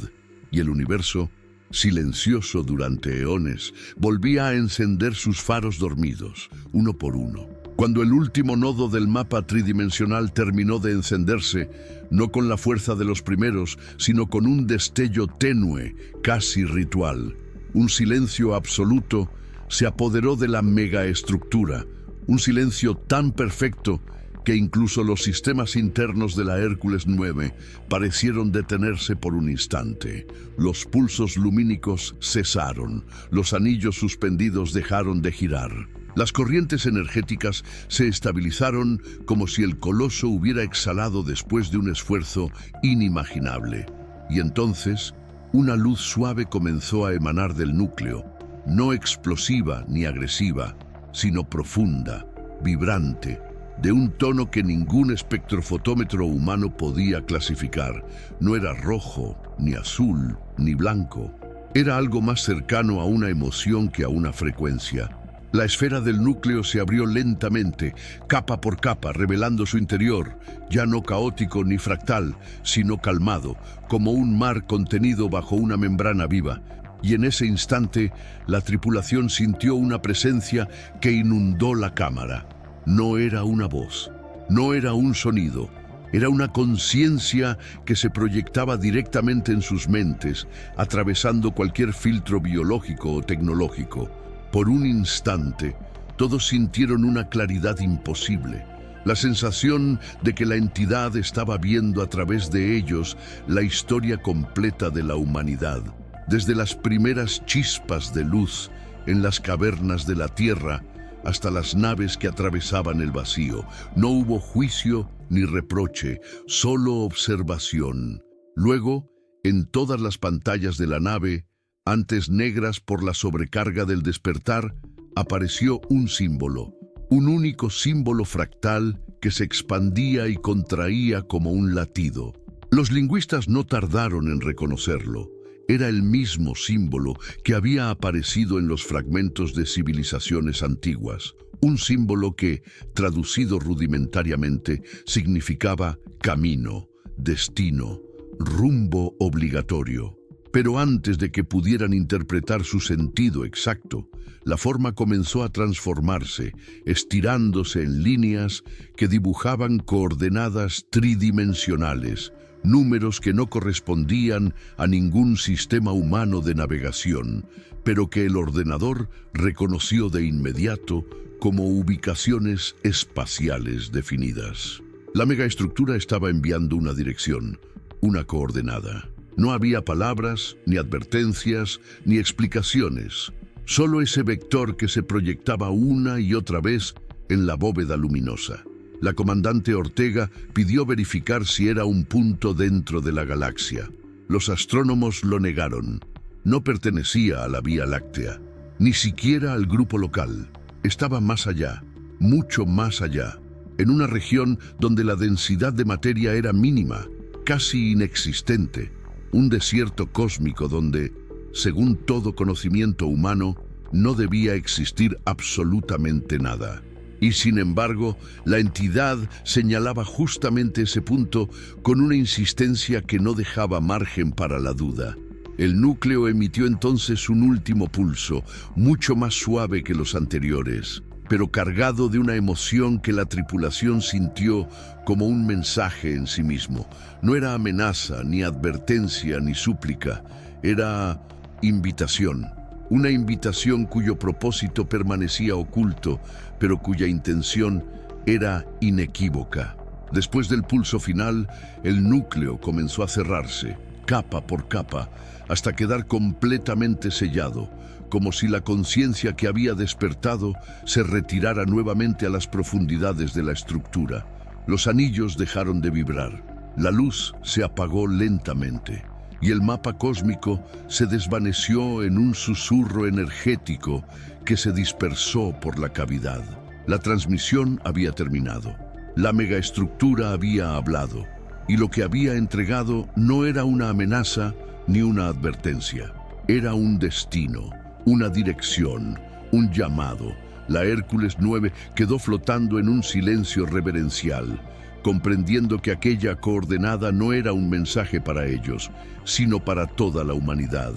y el universo, silencioso durante eones, volvía a encender sus faros dormidos, uno por uno. Cuando el último nodo del mapa tridimensional terminó de encenderse, no con la fuerza de los primeros, sino con un destello tenue, casi ritual, un silencio absoluto se apoderó de la megaestructura, un silencio tan perfecto que incluso los sistemas internos de la Hércules 9 parecieron detenerse por un instante. Los pulsos lumínicos cesaron, los anillos suspendidos dejaron de girar. Las corrientes energéticas se estabilizaron como si el coloso hubiera exhalado después de un esfuerzo inimaginable. Y entonces, una luz suave comenzó a emanar del núcleo, no explosiva ni agresiva, sino profunda, vibrante, de un tono que ningún espectrofotómetro humano podía clasificar. No era rojo, ni azul, ni blanco. Era algo más cercano a una emoción que a una frecuencia. La esfera del núcleo se abrió lentamente, capa por capa, revelando su interior, ya no caótico ni fractal, sino calmado, como un mar contenido bajo una membrana viva. Y en ese instante, la tripulación sintió una presencia que inundó la cámara. No era una voz, no era un sonido, era una conciencia que se proyectaba directamente en sus mentes, atravesando cualquier filtro biológico o tecnológico. Por un instante, todos sintieron una claridad imposible, la sensación de que la entidad estaba viendo a través de ellos la historia completa de la humanidad, desde las primeras chispas de luz en las cavernas de la Tierra hasta las naves que atravesaban el vacío. No hubo juicio ni reproche, solo observación. Luego, en todas las pantallas de la nave, antes negras por la sobrecarga del despertar, apareció un símbolo, un único símbolo fractal que se expandía y contraía como un latido. Los lingüistas no tardaron en reconocerlo. Era el mismo símbolo que había aparecido en los fragmentos de civilizaciones antiguas. Un símbolo que, traducido rudimentariamente, significaba camino, destino, rumbo obligatorio. Pero antes de que pudieran interpretar su sentido exacto, la forma comenzó a transformarse, estirándose en líneas que dibujaban coordenadas tridimensionales, números que no correspondían a ningún sistema humano de navegación, pero que el ordenador reconoció de inmediato como ubicaciones espaciales definidas. La megaestructura estaba enviando una dirección, una coordenada. No había palabras, ni advertencias, ni explicaciones. Solo ese vector que se proyectaba una y otra vez en la bóveda luminosa. La comandante Ortega pidió verificar si era un punto dentro de la galaxia. Los astrónomos lo negaron. No pertenecía a la Vía Láctea, ni siquiera al grupo local. Estaba más allá, mucho más allá, en una región donde la densidad de materia era mínima, casi inexistente. Un desierto cósmico donde, según todo conocimiento humano, no debía existir absolutamente nada. Y sin embargo, la entidad señalaba justamente ese punto con una insistencia que no dejaba margen para la duda. El núcleo emitió entonces un último pulso, mucho más suave que los anteriores, pero cargado de una emoción que la tripulación sintió como un mensaje en sí mismo. No era amenaza, ni advertencia, ni súplica. Era invitación. Una invitación cuyo propósito permanecía oculto, pero cuya intención era inequívoca. Después del pulso final, el núcleo comenzó a cerrarse, capa por capa, hasta quedar completamente sellado, como si la conciencia que había despertado se retirara nuevamente a las profundidades de la estructura. Los anillos dejaron de vibrar, la luz se apagó lentamente, y el mapa cósmico se desvaneció en un susurro energético que se dispersó por la cavidad. La transmisión había terminado, la megaestructura había hablado, y lo que había entregado no era una amenaza ni una advertencia, era un destino, una dirección, un llamado. La Hércules 9 quedó flotando en un silencio reverencial, comprendiendo que aquella coordenada no era un mensaje para ellos, sino para toda la humanidad,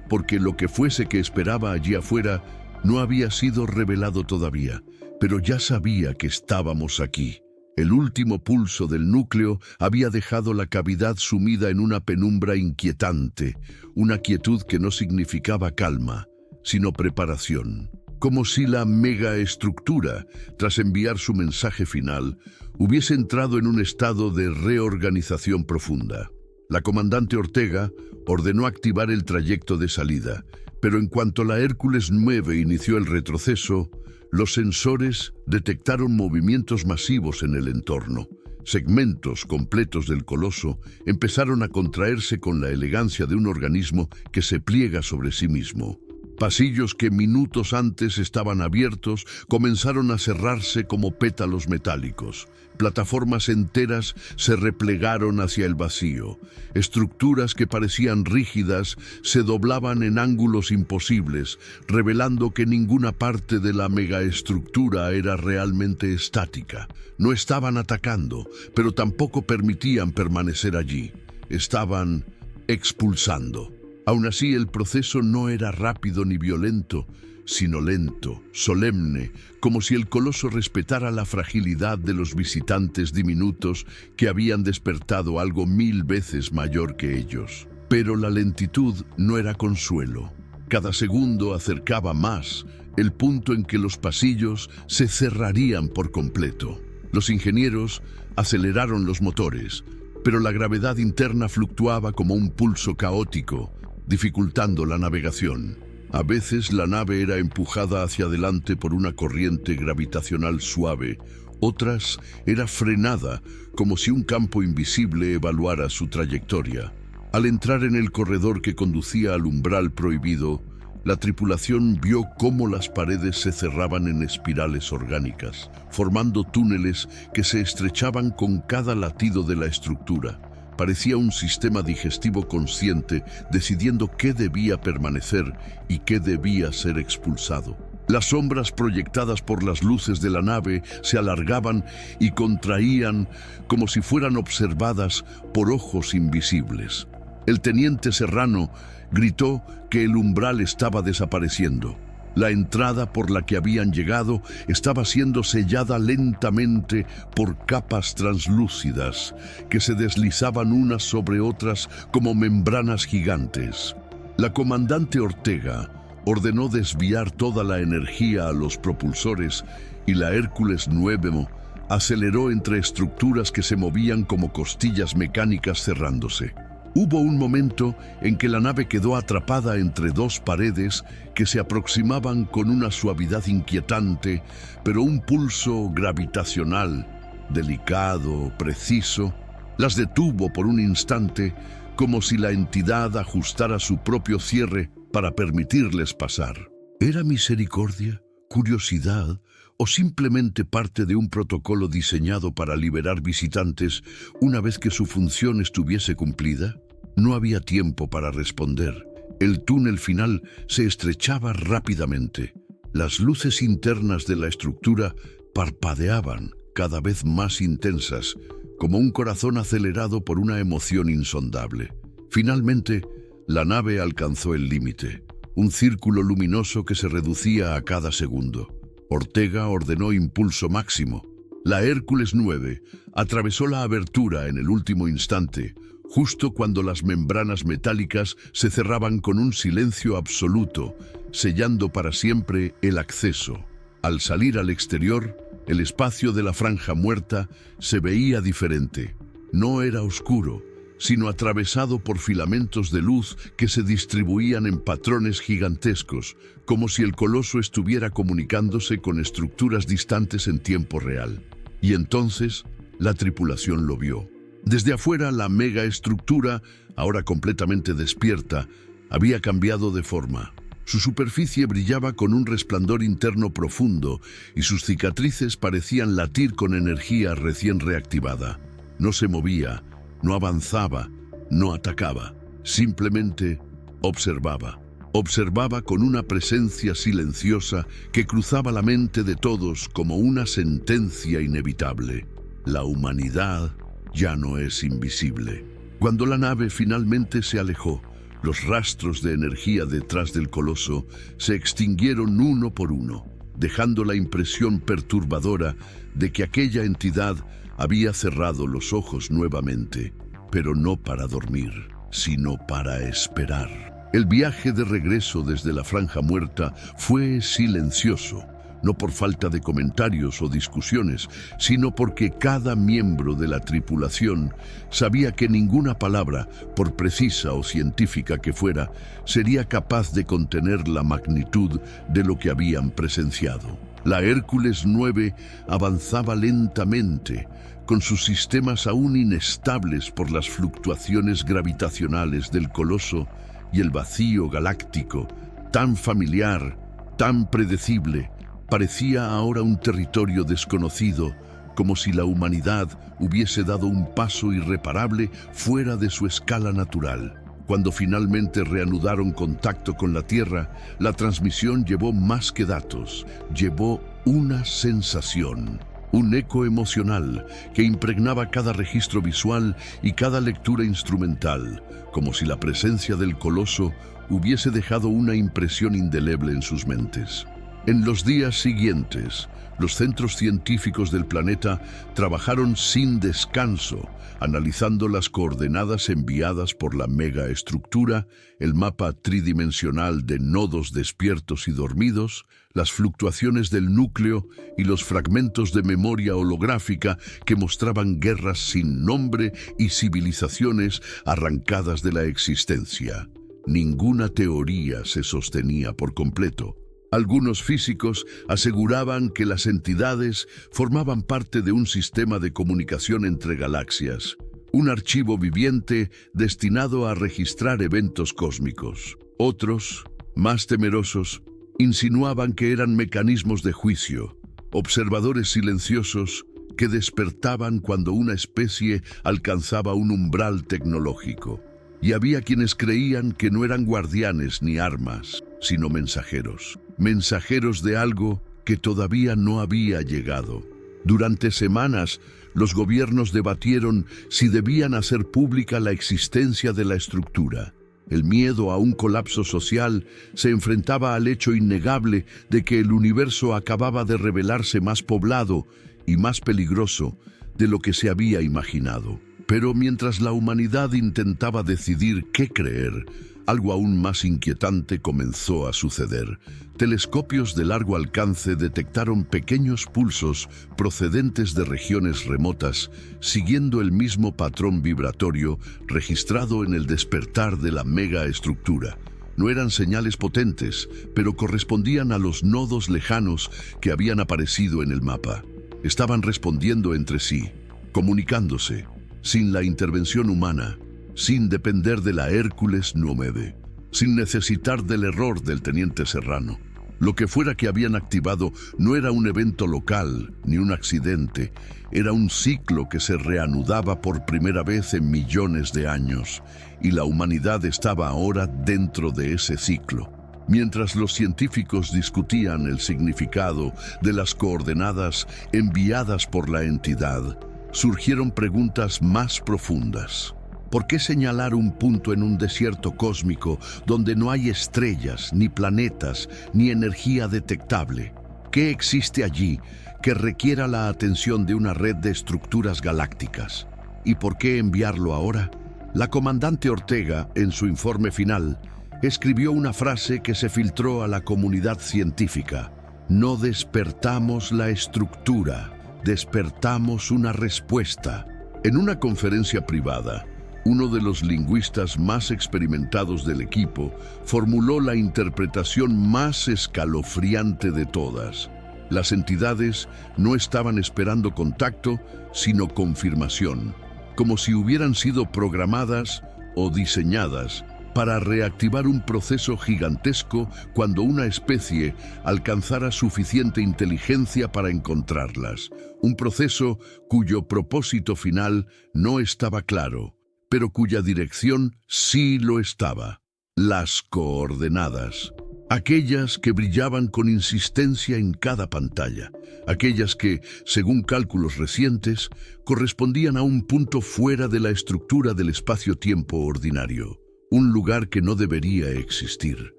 porque lo que fuese que esperaba allí afuera no había sido revelado todavía, pero ya sabía que estábamos aquí. El último pulso del núcleo había dejado la cavidad sumida en una penumbra inquietante, una quietud que no significaba calma, sino preparación. Como si la megaestructura, tras enviar su mensaje final, hubiese entrado en un estado de reorganización profunda. La comandante Ortega ordenó activar el trayecto de salida, pero en cuanto la Hércules 9 inició el retroceso, los sensores detectaron movimientos masivos en el entorno. Segmentos completos del coloso empezaron a contraerse con la elegancia de un organismo que se pliega sobre sí mismo. Pasillos que minutos antes estaban abiertos comenzaron a cerrarse como pétalos metálicos. Plataformas enteras se replegaron hacia el vacío. Estructuras que parecían rígidas se doblaban en ángulos imposibles, revelando que ninguna parte de la megaestructura era realmente estática. No estaban atacando, pero tampoco permitían permanecer allí. Estaban expulsando. Aún así, el proceso no era rápido ni violento, sino lento, solemne, como si el coloso respetara la fragilidad de los visitantes diminutos que habían despertado algo 1000 veces mayor que ellos. Pero la lentitud no era consuelo. Cada segundo acercaba más el punto en que los pasillos se cerrarían por completo. Los ingenieros aceleraron los motores, pero la gravedad interna fluctuaba como un pulso caótico, dificultando la navegación. A veces la nave era empujada hacia adelante por una corriente gravitacional suave, otras era frenada como si un campo invisible evaluara su trayectoria. Al entrar en el corredor que conducía al umbral prohibido, la tripulación vio cómo las paredes se cerraban en espirales orgánicas, formando túneles que se estrechaban con cada latido de la estructura. Parecía un sistema digestivo consciente, decidiendo qué debía permanecer y qué debía ser expulsado. Las sombras proyectadas por las luces de la nave se alargaban y contraían como si fueran observadas por ojos invisibles. El teniente Serrano gritó que el umbral estaba desapareciendo. La entrada por la que habían llegado estaba siendo sellada lentamente por capas translúcidas que se deslizaban unas sobre otras como membranas gigantes. La comandante Ortega ordenó desviar toda la energía a los propulsores y la Hércules 9 aceleró entre estructuras que se movían como costillas mecánicas cerrándose. Hubo un momento en que la nave quedó atrapada entre dos paredes que se aproximaban con una suavidad inquietante, pero un pulso gravitacional, delicado, preciso, las detuvo por un instante, como si la entidad ajustara su propio cierre para permitirles pasar. ¿Era misericordia, curiosidad o simplemente parte de un protocolo diseñado para liberar visitantes una vez que su función estuviese cumplida? No había tiempo para responder. El túnel final se estrechaba rápidamente. Las luces internas de la estructura parpadeaban, cada vez más intensas, como un corazón acelerado por una emoción insondable. Finalmente, la nave alcanzó el límite, un círculo luminoso que se reducía a cada segundo. Ortega ordenó impulso máximo. La Hércules 9 atravesó la abertura en el último instante, justo cuando las membranas metálicas se cerraban con un silencio absoluto, sellando para siempre el acceso. Al salir al exterior, el espacio de la franja muerta se veía diferente. No era oscuro, sino atravesado por filamentos de luz que se distribuían en patrones gigantescos, como si el coloso estuviera comunicándose con estructuras distantes en tiempo real. Y entonces, la tripulación lo vio. Desde afuera, la megaestructura, ahora completamente despierta, había cambiado de forma. Su superficie brillaba con un resplandor interno profundo y sus cicatrices parecían latir con energía recién reactivada. No se movía, no avanzaba, no atacaba, simplemente observaba. Observaba con una presencia silenciosa que cruzaba la mente de todos como una sentencia inevitable. La humanidad ya no es invisible. Cuando la nave finalmente se alejó, los rastros de energía detrás del coloso se extinguieron uno por uno, dejando la impresión perturbadora de que aquella entidad había cerrado los ojos nuevamente, pero no para dormir, sino para esperar. El viaje de regreso desde la franja muerta fue silencioso, no por falta de comentarios o discusiones, sino porque cada miembro de la tripulación sabía que ninguna palabra, por precisa o científica que fuera, sería capaz de contener la magnitud de lo que habían presenciado. La Hércules 9 avanzaba lentamente, con sus sistemas aún inestables por las fluctuaciones gravitacionales del coloso y el vacío galáctico, tan familiar, tan predecible. Parecía ahora un territorio desconocido, como si la humanidad hubiese dado un paso irreparable fuera de su escala natural. Cuando finalmente reanudaron contacto con la Tierra, la transmisión llevó más que datos, llevó una sensación, un eco emocional que impregnaba cada registro visual y cada lectura instrumental, como si la presencia del coloso hubiese dejado una impresión indeleble en sus mentes. En los días siguientes, los centros científicos del planeta trabajaron sin descanso, analizando las coordenadas enviadas por la megaestructura, el mapa tridimensional de nodos despiertos y dormidos, las fluctuaciones del núcleo y los fragmentos de memoria holográfica que mostraban guerras sin nombre y civilizaciones arrancadas de la existencia. Ninguna teoría se sostenía por completo. Algunos físicos aseguraban que las entidades formaban parte de un sistema de comunicación entre galaxias, un archivo viviente destinado a registrar eventos cósmicos. Otros, más temerosos, insinuaban que eran mecanismos de juicio, observadores silenciosos que despertaban cuando una especie alcanzaba un umbral tecnológico. Y había quienes creían que no eran guardianes ni armas, sino mensajeros. Mensajeros de algo que todavía no había llegado. Durante semanas, los gobiernos debatieron si debían hacer pública la existencia de la estructura. El miedo a un colapso social se enfrentaba al hecho innegable de que el universo acababa de revelarse más poblado y más peligroso de lo que se había imaginado. Pero mientras la humanidad intentaba decidir qué creer, algo aún más inquietante comenzó a suceder. Telescopios de largo alcance detectaron pequeños pulsos procedentes de regiones remotas, siguiendo el mismo patrón vibratorio registrado en el despertar de la megaestructura. No eran señales potentes, pero correspondían a los nodos lejanos que habían aparecido en el mapa. Estaban respondiendo entre sí, comunicándose, sin la intervención humana, sin depender de la Hércules Nómede, sin necesitar del error del teniente Serrano. Lo que fuera que habían activado no era un evento local ni un accidente, era un ciclo que se reanudaba por primera vez en millones de años, y la humanidad estaba ahora dentro de ese ciclo. Mientras los científicos discutían el significado de las coordenadas enviadas por la entidad, surgieron preguntas más profundas. ¿Por qué señalar un punto en un desierto cósmico donde no hay estrellas, ni planetas, ni energía detectable? ¿Qué existe allí que requiera la atención de una red de estructuras galácticas? ¿Y por qué enviarlo ahora? La comandante Ortega, en su informe final, escribió una frase que se filtró a la comunidad científica. No despertamos la estructura, despertamos una respuesta. En una conferencia privada, uno de los lingüistas más experimentados del equipo formuló la interpretación más escalofriante de todas. Las entidades no estaban esperando contacto, sino confirmación, como si hubieran sido programadas o diseñadas para reactivar un proceso gigantesco cuando una especie alcanzara suficiente inteligencia para encontrarlas. Un proceso cuyo propósito final no estaba claro, pero cuya dirección sí lo estaba. Las coordenadas. Aquellas que brillaban con insistencia en cada pantalla. Aquellas que, según cálculos recientes, correspondían a un punto fuera de la estructura del espacio-tiempo ordinario. Un lugar que no debería existir.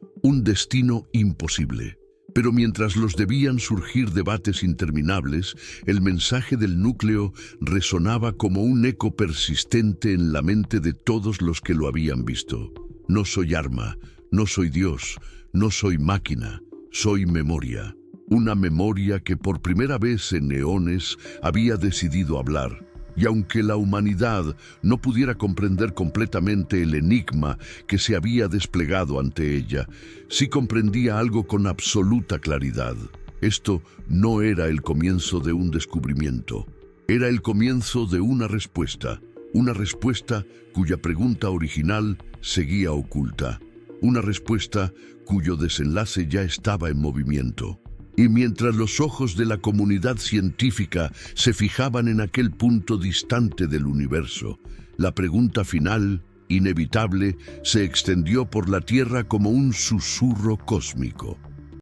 Un destino imposible. Pero mientras los debían surgir debates interminables, el mensaje del núcleo resonaba como un eco persistente en la mente de todos los que lo habían visto. No soy arma, no soy Dios, no soy máquina, soy memoria. Una memoria que por primera vez en eones había decidido hablar. Y aunque la humanidad no pudiera comprender completamente el enigma que se había desplegado ante ella, sí comprendía algo con absoluta claridad. Esto no era el comienzo de un descubrimiento, era el comienzo de una respuesta cuya pregunta original seguía oculta, una respuesta cuyo desenlace ya estaba en movimiento. Y mientras los ojos de la comunidad científica se fijaban en aquel punto distante del universo, la pregunta final, inevitable, se extendió por la Tierra como un susurro cósmico.